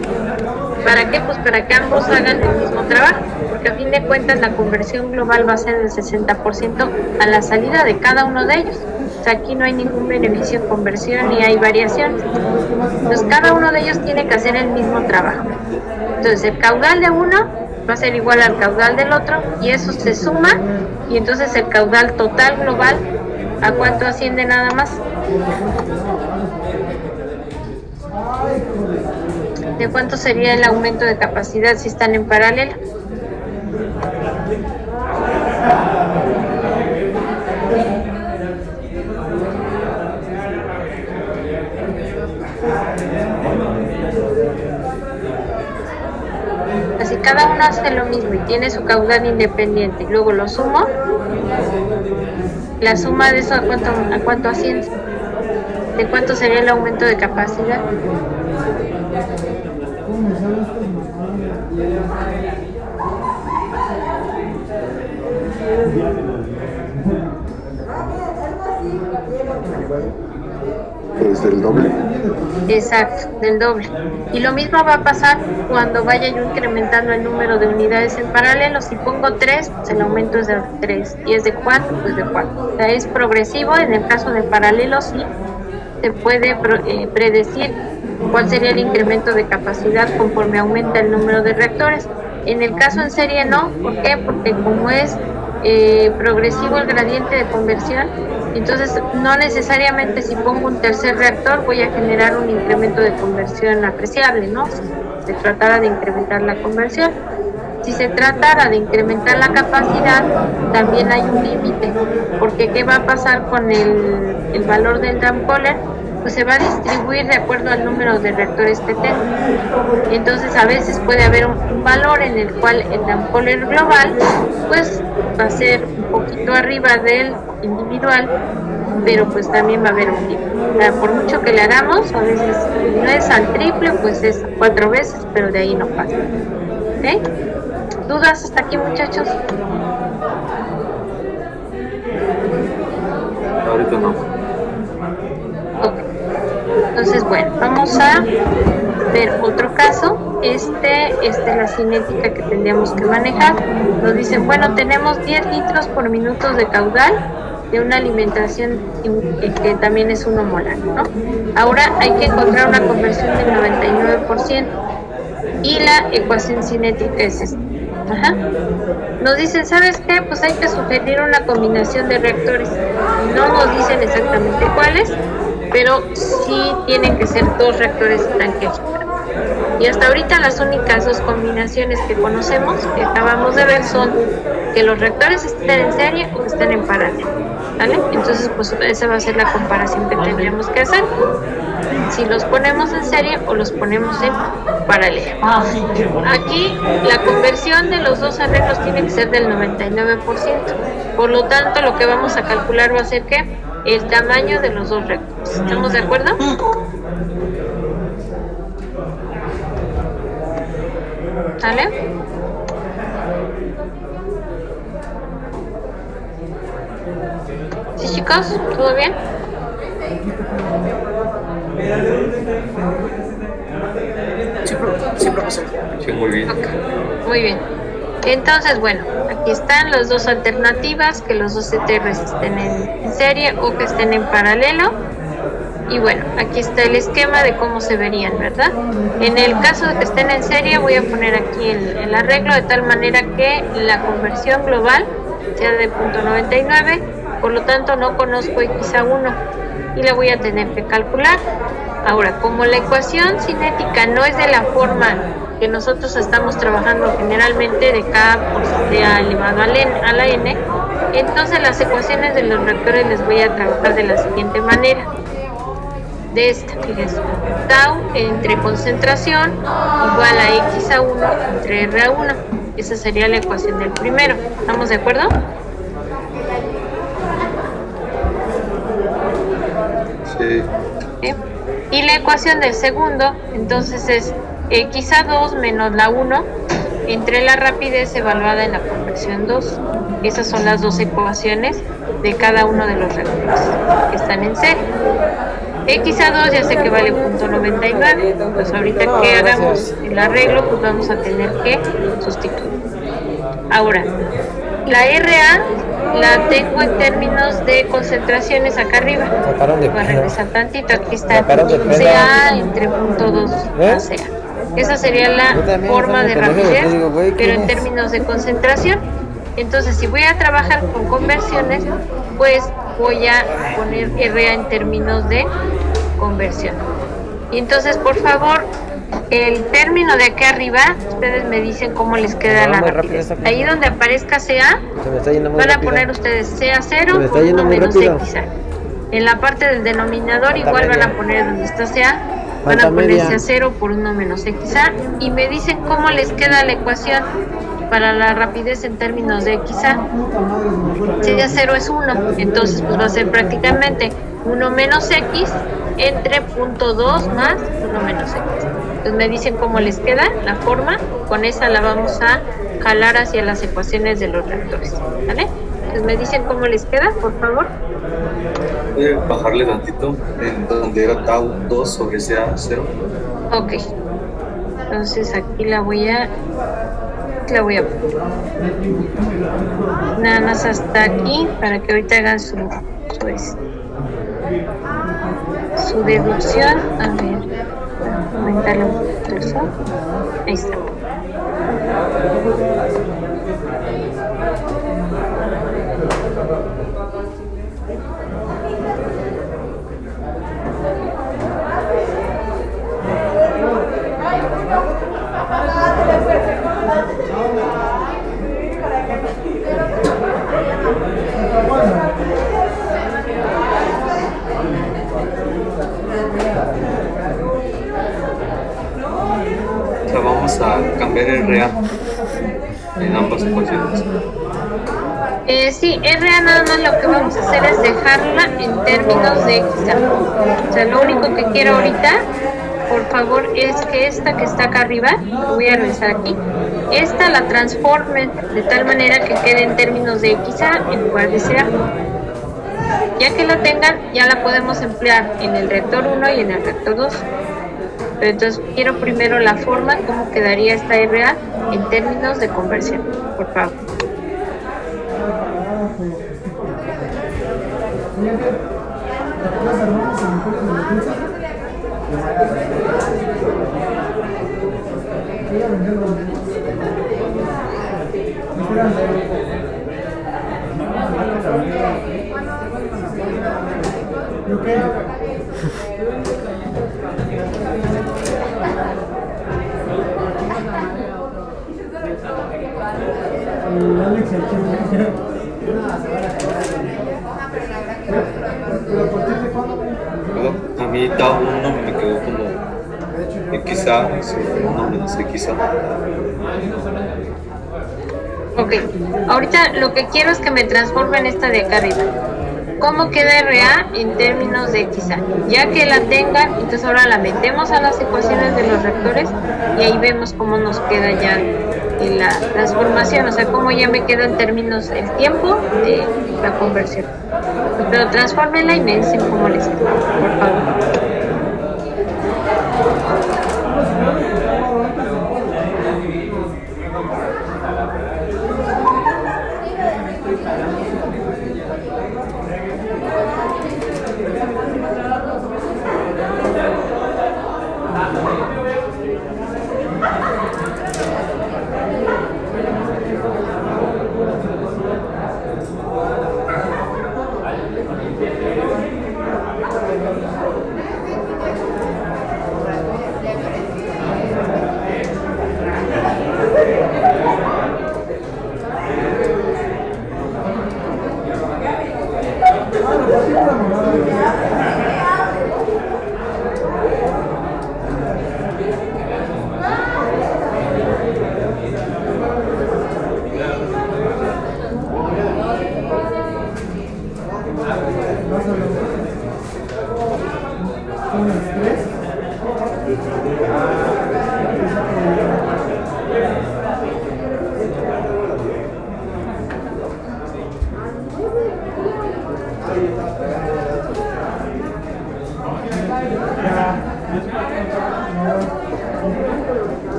¿Para qué? Pues para que ambos hagan el mismo trabajo. porque a fin de cuentas la conversión global va a ser del 60% a la salida de cada uno de ellos. O sea, aquí no hay ningún beneficio en conversión ni hay variaciones. Entonces, cada uno de ellos tiene que hacer el mismo trabajo. Entonces, el caudal de uno va a ser igual al caudal del otro y eso se suma y entonces el caudal total global, ¿a cuánto asciende nada más? ¿De cuánto sería el aumento de capacidad si están en paralelo? Así cada uno hace lo mismo y tiene su caudal independiente y luego lo sumo, la suma de eso ¿a cuánto asciende? ¿De cuánto sería el aumento de capacidad? Pues del doble. Exacto, del doble. Y lo mismo va a pasar cuando vaya yo incrementando el número de unidades en paralelo. Si pongo 3, pues el aumento es de 3. Y es de 4, pues de 4. O sea, es progresivo. En el caso de paralelo sí se puede predecir cuál sería el incremento de capacidad conforme aumenta el número de reactores. En el caso en serie no. ¿Por qué? Porque como es progresivo el gradiente de conversión, entonces no necesariamente si pongo un tercer reactor voy a generar un incremento de conversión apreciable, ¿no? Si se tratara de incrementar la conversión. Si se tratara de incrementar la capacidad, también hay un límite, porque ¿qué va a pasar con el valor del Damkohler? Pues se va a distribuir de acuerdo al número de reactores que tengo. Entonces a veces puede haber un valor en el cual el Damkohler global pues va a ser un poquito arriba del individual, pero pues también va a haber un límite. O sea, por mucho que le hagamos, a veces no es al triple, pues es 4 veces, pero de ahí no pasa. ¿Okay? ¿Dudas hasta aquí, muchachos? Ahorita no. Ok. Entonces, bueno, vamos a ver otro caso. Este es la cinética que tendríamos que manejar. Nos dicen, bueno, tenemos 10 litros por minuto de caudal de una alimentación que también es 1 molar, ¿no? Ahora hay que encontrar una conversión del 99% y la ecuación cinética es esta. Ajá. Nos dicen, ¿sabes qué? Pues hay que sugerir una combinación de reactores. No nos dicen exactamente cuáles, pero sí tienen que ser 2 reactores de tanque gigante. Y hasta ahorita las únicas 2 combinaciones que conocemos, que acabamos de ver, son que los reactores estén en serie o que estén en paralelo, ¿vale? Entonces, pues esa va a ser la comparación que tendríamos que hacer. Si los ponemos en serie o los ponemos en paralelo. Aquí la conversión de los 2 arreglos tiene que ser del 99%. Por lo tanto, lo que vamos a calcular va a ser que el tamaño de los 2 reactores. ¿Estamos de acuerdo? ¿Sale? ¿Sí, chicos? ¿Todo bien? Sí, profesor. Sí, muy bien. Okay. Muy bien. Entonces, bueno, aquí están las 2 alternativas, que los 2 ETRs estén en serie o que estén en paralelo. Y bueno, aquí está el esquema de cómo se verían, ¿verdad? En el caso de que estén en serie, voy a poner aquí el arreglo de tal manera que la conversión global sea de 0.99, por lo tanto no conozco X1 y la voy a tener que calcular. Ahora, como la ecuación cinética no es de la forma que nosotros estamos trabajando generalmente de K por A elevado a la N, entonces las ecuaciones de los reactores les voy a trabajar de la siguiente manera. De esta, fíjense, tau entre concentración igual a X1 entre R1. Esa sería la ecuación del primero. ¿Estamos de acuerdo? Sí. ¿Sí? Y la ecuación del segundo, entonces es X2 menos la 1 entre la rapidez evaluada en la conversión 2. Esas son las 2 ecuaciones de cada uno de los reactores que están en serie. X2 ya sé que vale 0.99, pues ahorita que hagamos el arreglo pues vamos a tener que sustituir. Ahora, la RA la tengo en términos de concentraciones acá arriba. Sacaron de Voy a pedo. regresar tantito. Aquí está Sacaron de pedo. CA entre punto 2 ¿Eh? a CA. Esa sería la Yo también, forma de también, rapidez, te digo, güey, pero ¿quién en es? términos de concentración. Entonces, si voy a trabajar con conversiones, pues voy a poner RA en términos de conversión. Y entonces, por favor, el término de aquí arriba, ustedes me dicen cómo les queda No, la muy rápido rapidez. esa Ahí donde aparezca CA, Se me está yendo muy van a rápido. poner ustedes Se CA0 me está por yendo 1 muy menos rápido. XA. En la parte del denominador Falta igual van media. a poner donde está CA, van Falta a poner media. CA0 por 1 menos XA y me dicen cómo les queda la ecuación para la rapidez en términos de XA. CA0 es 1, entonces pues va a ser prácticamente 1 menos X entre punto 2 más 1 menos X. Entonces me dicen cómo les queda la forma, con esa la vamos a jalar hacia las ecuaciones de los reactores, ¿vale? Entonces me dicen cómo les queda, por favor. Voy a bajarle tantito en donde era tau 2 sobre CA0. Ok. Entonces aquí la voy a poner. Nada más hasta aquí para que ahorita hagan su deducción. A ver, aumentarle un poquito eso. Ahí está. O sea, vamos a cambiar el RA en ambas ecuaciones. Sí, RA nada más lo que vamos a hacer es dejarla en términos de XA. O sea, lo único que quiero ahorita, por favor, es que esta que está acá arriba, voy a revisar aquí, esta la transformen de tal manera que quede en términos de XA en lugar de CA. Ya que la tengan, ya la podemos emplear en el reactor 1 y en el reactor 2. Pero entonces quiero primero la forma, cómo quedaría esta RA en términos de conversión, por favor. A mí tau 1 me quedó como XA sobre 1 menos XA. Ok, ahorita lo que quiero es que me transformen esta de acá arriba. ¿Cómo queda RA en términos de XA? Ya que la tengan, entonces ahora la metemos a las ecuaciones de los reactores y ahí vemos cómo nos queda ya en la transformación, o sea, cómo ya me queda en términos del tiempo de la conversión. Pero transfórmenla y me dicen cómo les queda, por favor.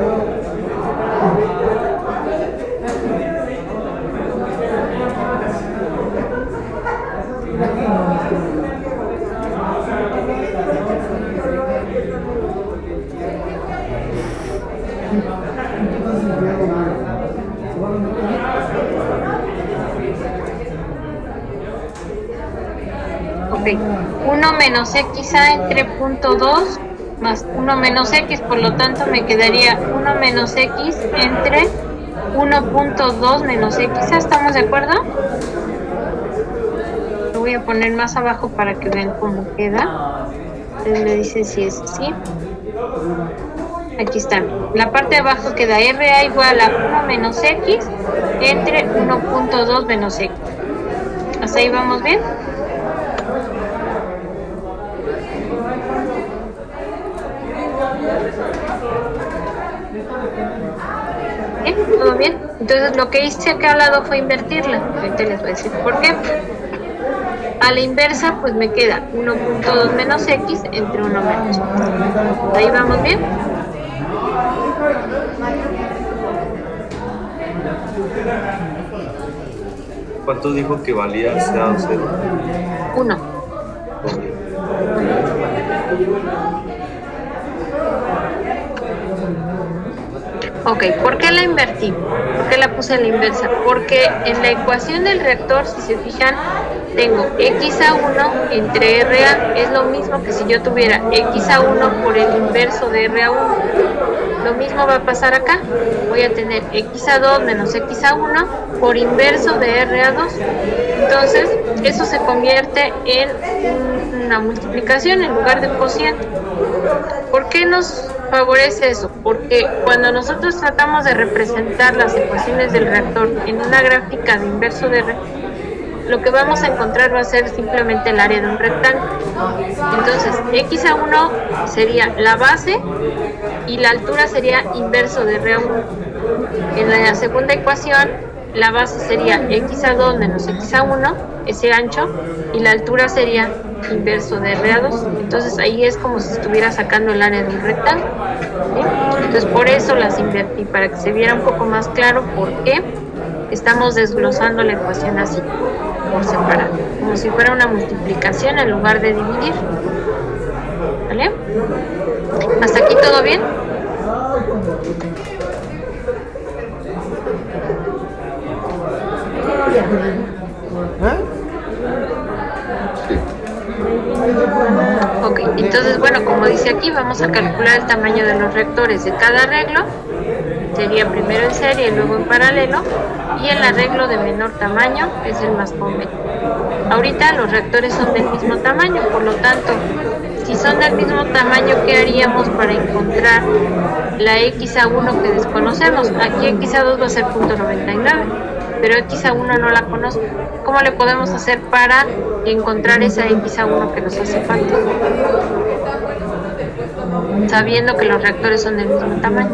Gracias, Ok, 1 menos xa entre punto 2 más 1 menos x, por lo tanto me quedaría 1 menos x entre 1.2 menos x. ¿Estamos de acuerdo? Lo voy a poner más abajo para que vean cómo queda. Ustedes me dicen si es así. Aquí está. La parte de abajo queda RA igual a 1 menos x entre 1.2 menos x. ¿Hasta ahí vamos bien? ¿Bien? ¿Todo bien? Entonces lo que hice acá al lado fue invertirla. Ahorita les voy a decir por qué. A la inversa pues me queda 1.2 menos x entre 1 menos x. ¿Ahí vamos bien? ¿Cuánto dijo que valía sea 0? 1. Ok, ¿por qué la invertí? ¿Por qué la puse a la inversa? Porque en la ecuación del reactor, si se fijan, tengo x a 1 entre r a, es lo mismo que si yo tuviera x a 1 por el inverso de r a 1. Lo mismo va a pasar acá. Voy a tener x a 2 menos x a 1 por inverso de r a 2. Entonces, eso se convierte en una multiplicación en lugar de cociente. ¿Por qué nos favorece eso? Porque cuando nosotros tratamos de representar las ecuaciones del reactor en una gráfica de inverso de R, lo que vamos a encontrar va a ser simplemente el área de un rectángulo. Entonces, x a 1 sería la base y la altura sería inverso de R a 1. En la segunda ecuación, la base sería x a 2 menos x a 1, ese ancho, y la altura sería inverso de R a 2. Entonces ahí es como si estuviera sacando el área de un rectángulo. ¿Sí? Entonces por eso las invertí, para que se viera un poco más claro por qué estamos desglosando la ecuación así, por separado, como si fuera una multiplicación en lugar de dividir. ¿Vale? ¿Hasta aquí todo bien? Ok, entonces bueno, como dice aquí, vamos a calcular el tamaño de los reactores de cada arreglo. Sería primero en serie y luego en paralelo, y el arreglo de menor tamaño es el más conveniente. Ahorita los reactores son del mismo tamaño, por lo tanto, si son del mismo tamaño, ¿qué haríamos para encontrar la x a 1 que desconocemos? Aquí x a 2 va a ser 0.99, pero x a 1 no la conozco. ¿Cómo le podemos hacer para encontrar esa x a 1 que nos hace falta? Sabiendo que los reactores son del mismo tamaño.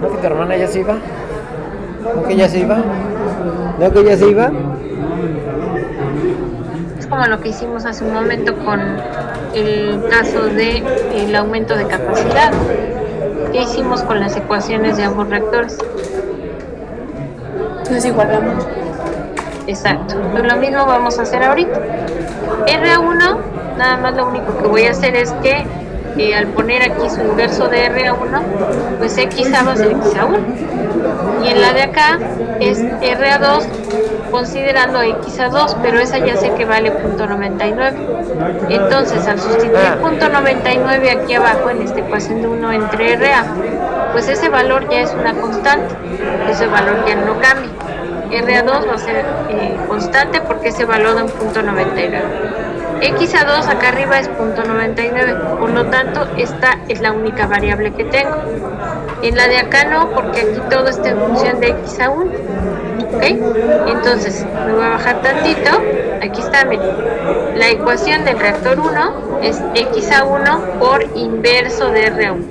¿No que tu hermana ya se iba? ¿No que ya se iba? ¿No que ya se iba? Es como lo que hicimos hace un momento con el caso de el aumento de capacidad. ¿Qué hicimos con las ecuaciones de ambos reactores? Entonces igualamos. Exacto. Pues lo mismo vamos a hacer ahorita. R1, nada más lo único que voy a hacer es que al poner aquí su inverso de R1, pues XA va a ser X a 1. Y en la de acá es RA2 considerando X a 2, pero esa ya sé que vale 0.99. Entonces, al sustituir 0.99 aquí abajo en esta ecuación de 1 entre RA, pues ese valor ya es una constante. Ese valor ya no cambia. RA2 va a ser constante porque ese valor da 0.99. X a 2 acá arriba es 0.99, por lo tanto esta es la única variable que tengo. En la de acá no, porque aquí todo está en función de X a 1. ¿Ok? Entonces me voy a bajar tantito. Aquí está, miren. La ecuación del reactor 1 es X a 1 por inverso de R a 1.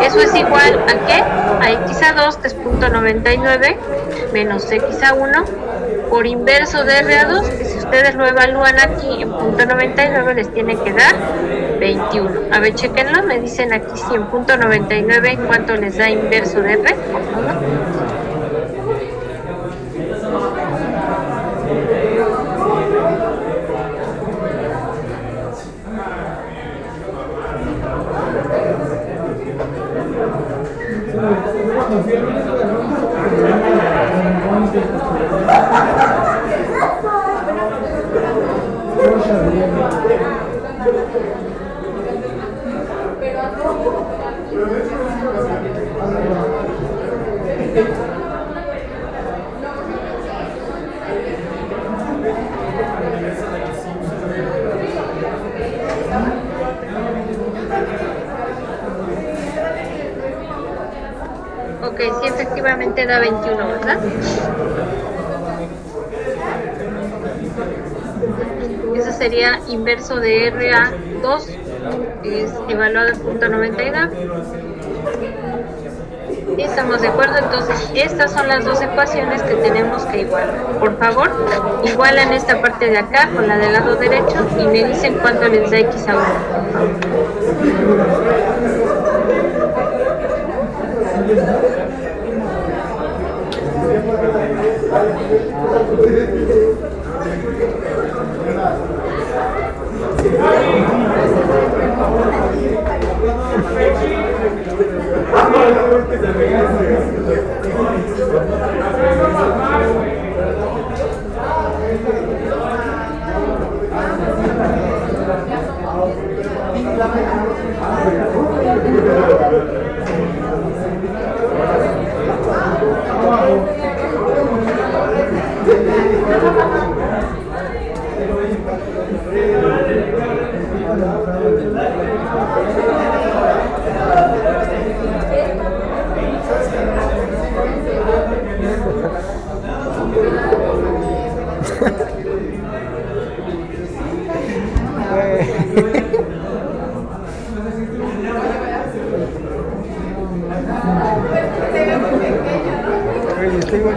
Eso es igual a ¿qué? A X a 2, que es 0.99, menos X a 1 por inverso de R a 2, que si ustedes lo evalúan aquí en 0.99 les tiene que dar 21. A ver, chequenlo, me dicen aquí si en punto 99 cuánto les da inverso de R. Ok, sí, efectivamente da 21, ¿verdad? Eso sería inverso de RA2, que es evaluado en punto 92. ¿Sí estamos de acuerdo? Entonces, estas son las dos ecuaciones que tenemos que igualar. Por favor, igualan esta parte de acá con la del lado derecho y me dicen cuánto les da X a 1.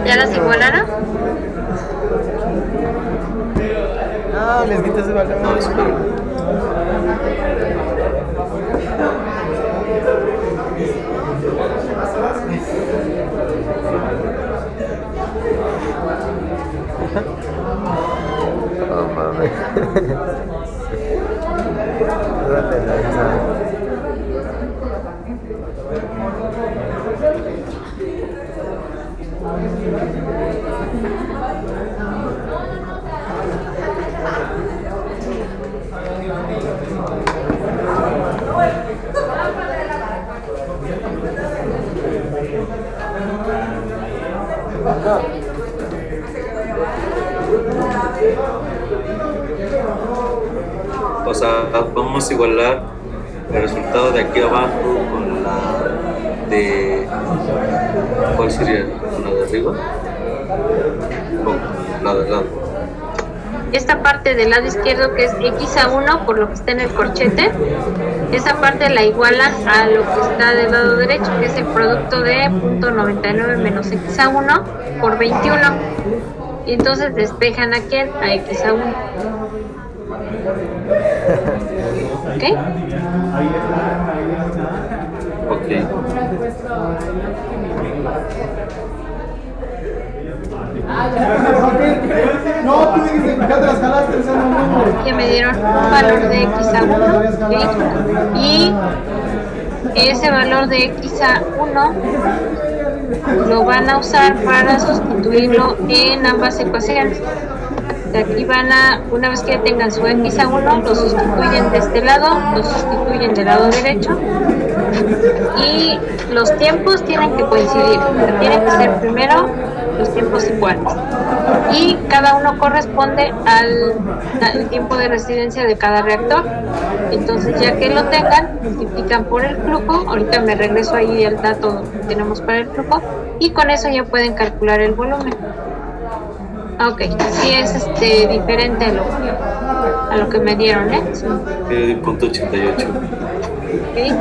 ¿Ya las igualaron? No, les quitas el valor. No, espera. Oh, mames. Date lanza. O sea, vamos a igualar el resultado de aquí abajo con la de... ¿Cuál sería? ¿Con la de arriba? ¿O la de lado? Esta parte del lado izquierdo que es X a 1 por lo que está en el corchete, esa parte la igualan a lo que está del lado derecho, que es el producto de punto 99 menos X a 1 por 21. Y entonces despejan a quién? A X a 1. ¿Ok? Ok. No, tú dijiste que ya te las jalaste, o sea, no. Que me dieron un valor de X a 1, ¿sí? Y ese valor de X a 1 lo van a usar para sustituirlo en ambas ecuaciones. De aquí van a, una vez que ya tengan su X a 1, lo sustituyen de este lado, lo sustituyen del lado derecho y los tiempos tienen que coincidir, tienen que ser primero los tiempos iguales y cada uno corresponde al tiempo de residencia de cada reactor. Entonces, ya que lo tengan, multiplican por el flujo. Ahorita me regreso ahí al dato que tenemos para el flujo y con eso ya pueden calcular el volumen. Ok, sí es diferente a lo que me dieron, ¿eh? Sí. Punto 88. Okay.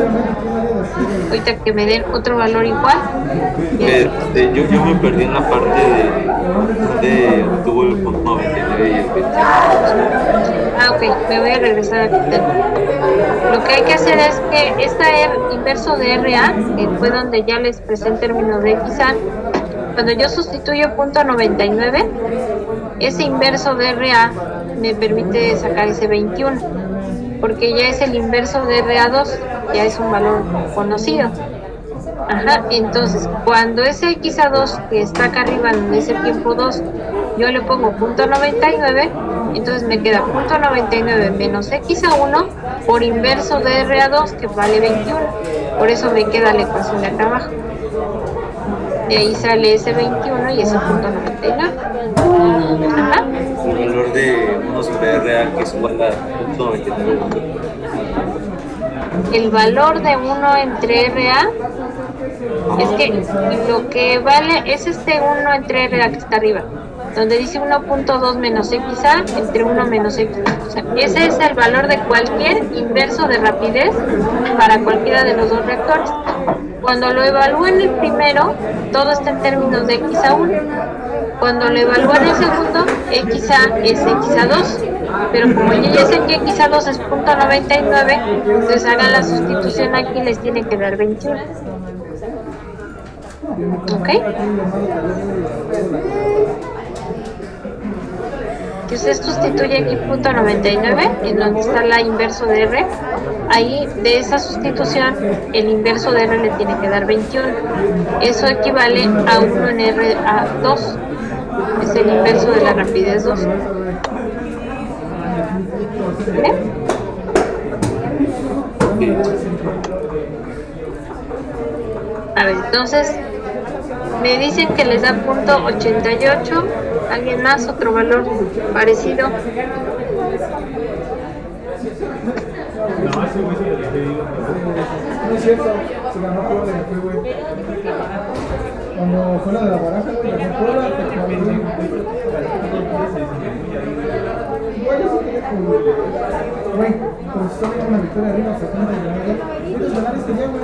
Ahorita que me den otro valor igual. Yo me perdí en la parte de tuvo el punto 99 y el 21. Ok, me voy a regresar aquí. Lo que hay que hacer es que inverso de RA, que fue donde ya les presenté el término de XA, cuando yo sustituyo punto 99, ese inverso de RA me permite sacar ese 21, porque ya es el inverso de RA2, ya es un valor conocido. Ajá, entonces cuando ese XA2 que está acá arriba en ese tiempo 2, yo le pongo punto 99, entonces me queda punto 99 menos XA1 por inverso de RA2 que vale 21, por eso me queda la ecuación de acá abajo. De ahí sale ese 21 y ese punto 99. Ajá. El valor de 1 sobre RA que es igual a punto 99. El valor de 1 entre RA es que lo que vale es este 1 entre RA que está arriba, donde dice 1.2 menos XA entre 1 menos X. O sea, ese es el valor de cualquier inverso de rapidez para cualquiera de los dos reactores. Cuando lo evalúo en el primero, todo está en términos de XA1. Cuando lo evalúo en el segundo, XA es XA2. Pero como yo ya sé que XA2 es punto 99, entonces hagan la sustitución aquí y les tiene que dar 21. ¿Ok? Entonces sustituye aquí punto 99, en donde está la inverso de R. Ahí de esa sustitución, el inverso de R le tiene que dar 21. Eso equivale a 1 en R a 2. Es el inverso de la rapidez 2. ¿Bien? A ver, entonces me dicen que les da punto 88. ¿Alguien más? ¿Otro valor parecido? No es cierto, se ganó Puebla y fue, güey. Cuando fue la de la baraja, güey, ganó Puebla, te clavé. Güey, yo sí quería que, güey, pero si estaba una victoria arriba, 70 y ganar, ¿puedes ganar este día, güey?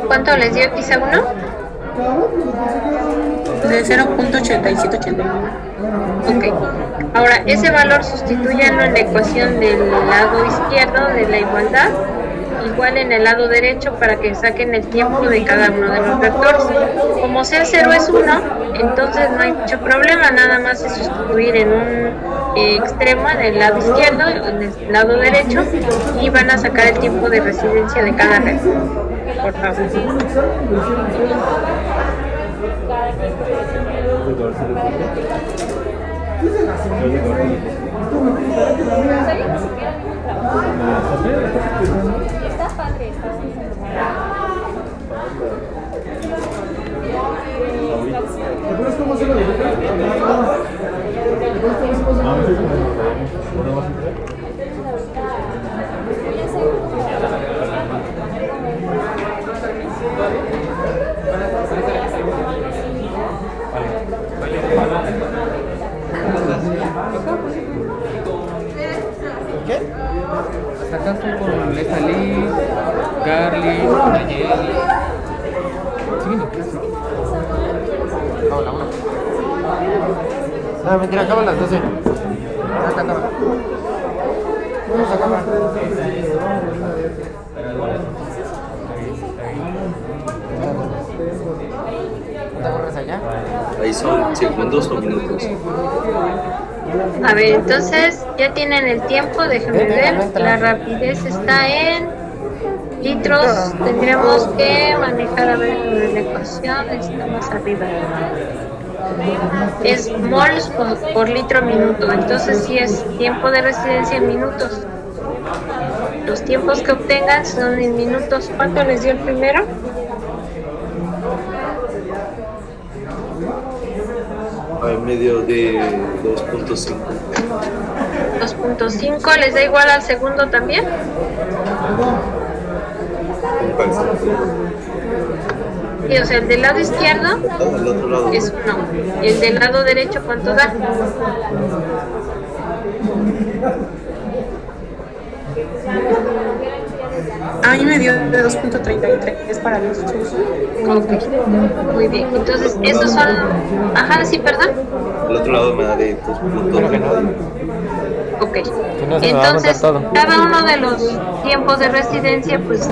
¿Cuánto les dio XA1? De 0.8781. Ok. Ahora, ese valor sustitúyanlo en la ecuación del lado izquierdo de la igualdad, igual en el lado derecho para que saquen el tiempo de cada uno de los vectores. Como sea 0 es 1, entonces no hay mucho problema, nada más es sustituir en un extremo, en el lado izquierdo, en el lado derecho, y van a sacar el tiempo de residencia de cada red. Por favor. Está padre, ¿Te acuerdas cómo se lo dejó? ¿Qué? Hasta acá estoy con Lesa Liz, Carly, Nayeli. Hola, hola. No, mentira, acaban las 12. Ya te acaba. Vamos a acabar. ¿Te corres allá? Ahí son segundos o minutos. A ver, entonces ya tienen el tiempo, déjenme ver. La rapidez está en litros. Tendríamos que manejar, a ver, la ecuación está más arriba. Es mols por litro minuto, entonces sí es tiempo de residencia en minutos. Los tiempos que obtengan son en minutos. ¿Cuánto les dio el primero? en medio de 2.5. 2.5, ¿les da igual al segundo también? Sí, o sea, el del lado izquierdo Al otro lado. es 1. El del lado derecho, ¿cuánto da? A mí me dio de 2.33 para los dos. Ok, muy bien. Entonces, esos son... Ajá, sí, perdón. El otro lado me da de 2.9. Ok. no se me va a Entonces, contar todo. cada uno de los tiempos de residencia, pues,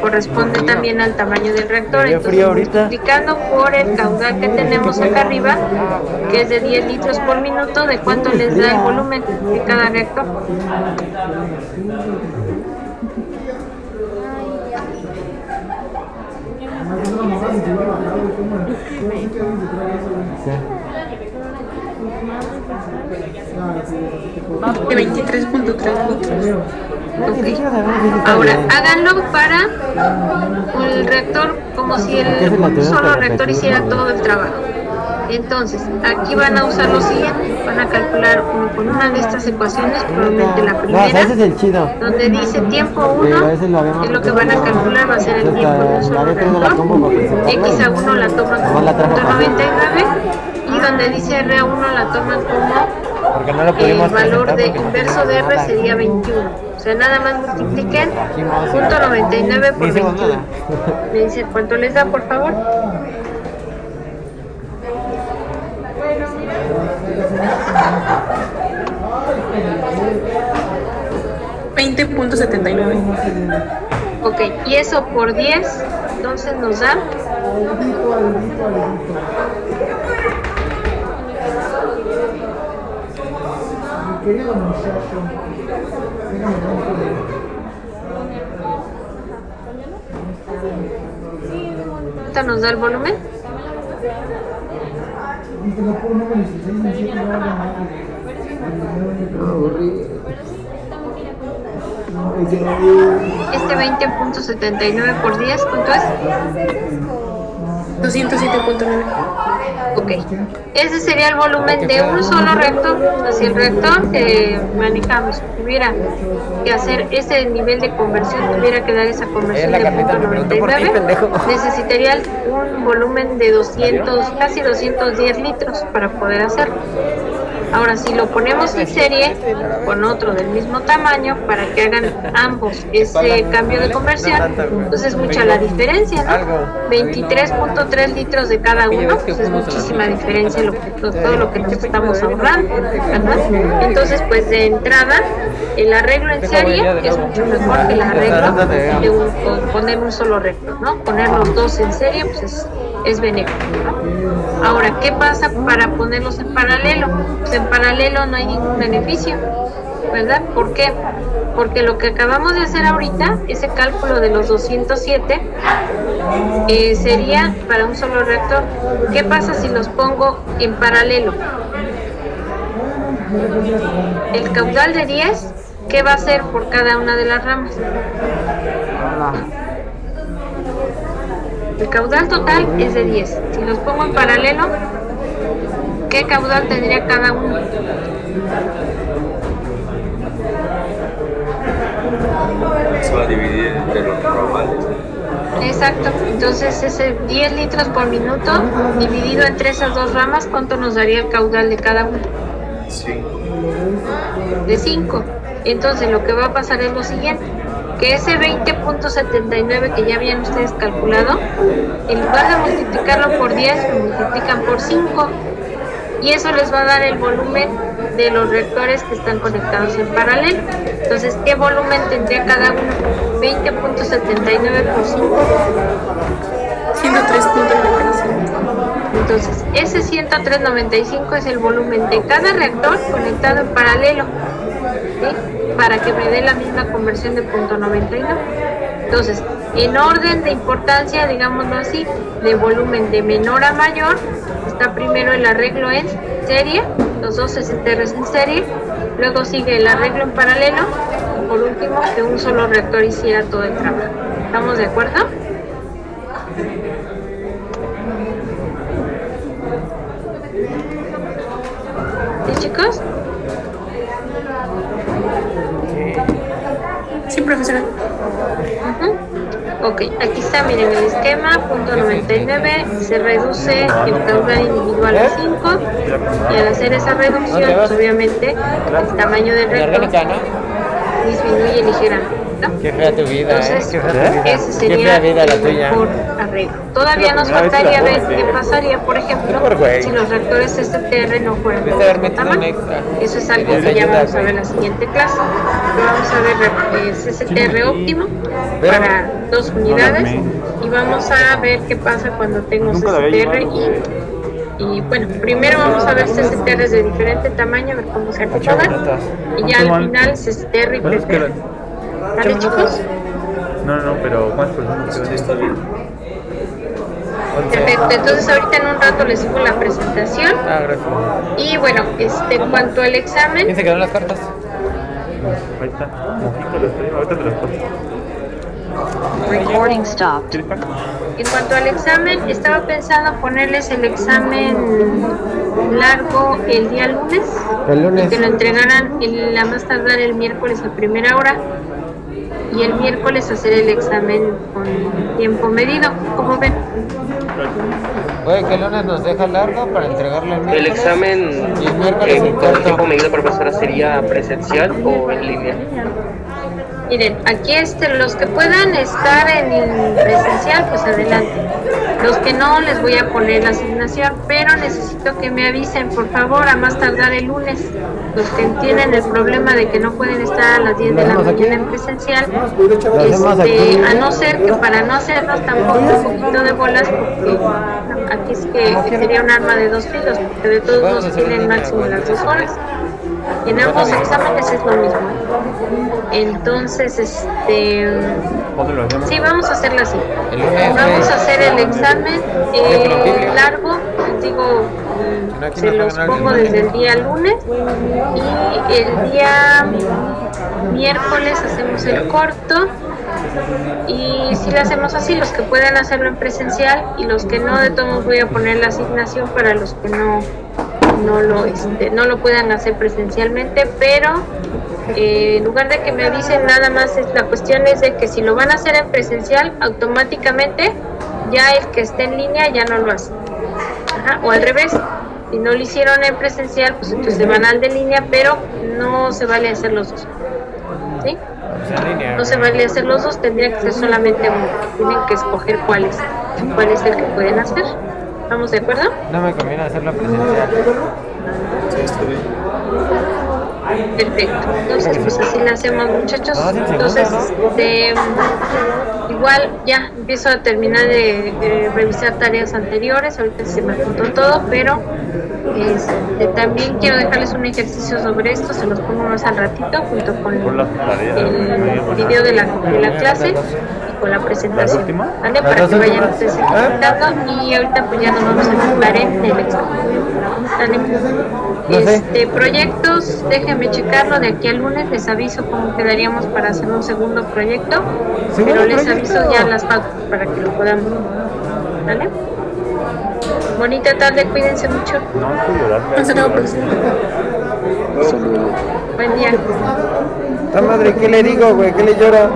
corresponde también al tamaño del reactor. Qué frío Entonces, ahorita. multiplicando por el caudal que tenemos acá arriba, que es de 10 litros por minuto, ¿de cuánto les da el volumen de cada reactor? De 23.3 litros. Ok. Ahora, háganlo para el reactor como si un solo reactor hiciera todo el trabajo. Entonces, aquí van a usar lo siguiente, van a calcular con una de estas ecuaciones, probablemente la primera, ese es el chido. donde dice tiempo Pero 1, ese lo habíamos es lo que van a calcular, va a ser el tiempo de un solo reactor, X a 1 la toman como .99 y donde dice R a 1 la toman como Porque no lo el pudimos valor de presentar porque no inverso de teníamos R nada. sería 21. O sea, nada más multipliquen .99 por Ni hicimos 21. nada. Me dicen cuánto les da, por favor. $20.79. Ok, y eso por 10, entonces nos da Querido muchacho, déjame ver. ¿cuánto nos da el volumen? Viste, no puedo número 16 ni 7, no haga nada. Este 20.79 por 10, ¿cuánto es? 207.9. Ok, ese sería el volumen de un solo reactor. Si el reactor que manejamos tuviera que hacer ese nivel de conversión, tuviera que dar esa conversión La de Carlita me preguntó por ti, pendejo. .99, necesitaría un volumen de 200, casi 210 litros para poder hacerlo. Ahora, si lo ponemos en serie con otro del mismo tamaño para que hagan ambos ese cambio de conversión, entonces es mucha la diferencia, ¿no? 23.3 litros de cada uno, pues es muchísima diferencia todo lo que nos estamos ahorrando, ¿verdad? Entonces, pues de entrada, el arreglo en serie es mucho mejor que el arreglo de poner un solo reactor, ¿no? Poner los dos en serie, pues es benéfico, ¿no? Ahora, ¿qué pasa para ponerlos en paralelo? Pues en paralelo no hay ningún beneficio, ¿verdad? ¿Por qué? Porque lo que acabamos de hacer ahorita, ese cálculo de los 207, sería para un solo reactor. ¿Qué pasa si los pongo en paralelo? El caudal de 10, ¿qué va a hacer por cada una de las ramas? El caudal total es de 10. Si los pongo en paralelo, ¿qué caudal tendría cada uno? Se va a dividir entre los normales. Exacto. Entonces ese 10 litros por minuto dividido entre esas dos ramas, ¿cuánto nos daría el caudal de cada uno? 5. De 5. Entonces lo que va a pasar es lo siguiente, que ese 20.79 que ya habían ustedes calculado, en lugar de multiplicarlo por 10, lo multiplican por 5 y eso les va a dar el volumen de los reactores que están conectados en paralelo. Entonces, ¿qué volumen tendría cada uno? 20.79 por 5. 103.95. Entonces, ese 103.95 es el volumen de cada reactor conectado en paralelo, ¿sí? Para que me dé la misma conversión de .99. Entonces, en orden de importancia, digámoslo así, de volumen de menor a mayor, está primero el arreglo en serie, los dos STRs en serie, luego sigue el arreglo en paralelo, y por último, que un solo reactor hiciera todo el trabajo. ¿Estamos de acuerdo? profesora. Ok, aquí está, miren el esquema, punto 99, se reduce el caudal individual a 5 y al hacer esa reducción, pues obviamente el tamaño del La recto orgánica, ¿no? disminuye ligeramente, ¿no? Qué fea tu vida, Entonces, Qué fea tu vida. ese Qué sería fea vida la el tuya. mejor arreglo. Todavía nos faltaría ver qué pasaría, por ejemplo, Por güey. si los reactores STR no fueran Debiste de haber este metido un tamaño. extra. Eso es algo Tenías que ya ayuda, vamos a ver güey. en la siguiente clase. Pero vamos a ver STR óptimo para 2 unidades y vamos a ver qué pasa cuando tengo STR y bueno, primero vamos a ver CSTRs de diferente tamaño, a ver cómo se acomodan y ya al final CSTR y PTR. ¿Vale, chicos? No, pero ¿cuántas personas? Sí, está bien. Perfecto, entonces ahorita en un rato les subo la presentación Ah, gracias. y bueno, en cuanto al examen, ¿Quién se quedó en las cartas? Ahí está. Mojito lo estoy. Ahorita te las paso. Recording stopped. ¿Quieres pack? en cuanto al examen, estaba pensando ponerles el examen largo el día lunes, El lunes. y que lo entregaran a más tardar el miércoles a primera hora y el miércoles hacer el examen con tiempo medido, ¿cómo ven? Oye, que el lunes nos deja largo para entregarle el El miércoles. examen Y el miércoles en con corto. tiempo medido, profesora, ¿sería presencial o en línea? Miren, aquí los que puedan estar en presencial, pues adelante. Los que no, les voy a poner la asignación, pero necesito que me avisen, por favor, a más tardar el lunes. Los que tienen el problema de que no pueden estar a las 10 de la mañana en presencial, a no ser que para no hacernos tampoco un poquito de bolas, porque aquí es que sería un arma de dos filos, porque de todos modos tienen máximo las 2 horas. Y en ambos exámenes es lo mismo. Entonces, ¿Dónde lo hacemos? sí, vamos a hacerlo así. El lunes, Vamos a güey. hacer el examen largo, digo, Aquí se no los pagan pongo nadie. desde el día lunes y el día miércoles hacemos el corto y si lo hacemos así, los que puedan hacerlo en presencial y los que no, de todos modos voy a poner la asignación para los que no lo puedan hacer presencialmente, pero en lugar de que me avisen nada más, la cuestión es de que si lo van a hacer en presencial, automáticamente ya el que esté en línea ya no lo hace. Ajá, o al revés, si no lo hicieron en presencial, pues entonces se van al de línea, pero no se vale hacer los dos. ¿Sí? En línea. No se vale hacer los dos, tendría que ser solamente uno. Tienen que escoger cuál es el que pueden hacer. ¿Estamos de acuerdo? No me conviene hacerlo presencial. Sí, está bien. Perfecto. Entonces, pues así le hacemos, muchachos. Ah, sí, Entonces, segunda, igual ya empiezo a terminar de revisar tareas anteriores. Ahorita se me apuntó todo, pero también quiero dejarles un ejercicio sobre esto. Se los pongo más al ratito, junto con Por las tareas. el video de la clase y con la presentación. últimas? ¿Vale? Para que vayan ustedes ejecutando y ahorita pues ya nos vamos a enfocar en el examen. ¿Vale? Proyectos, déjenme checarlo de aquí al lunes, les aviso cómo quedaríamos para hacer un segundo proyecto, pero les aviso ya las pautas para que lo podamos. ¿Vale? Bonita tarde, cuídense mucho. No, estoy llorando. Hasta luego, profesora. Buen día. ¡Ta madre! ¿Qué le digo, güey? ¿Qué le llora?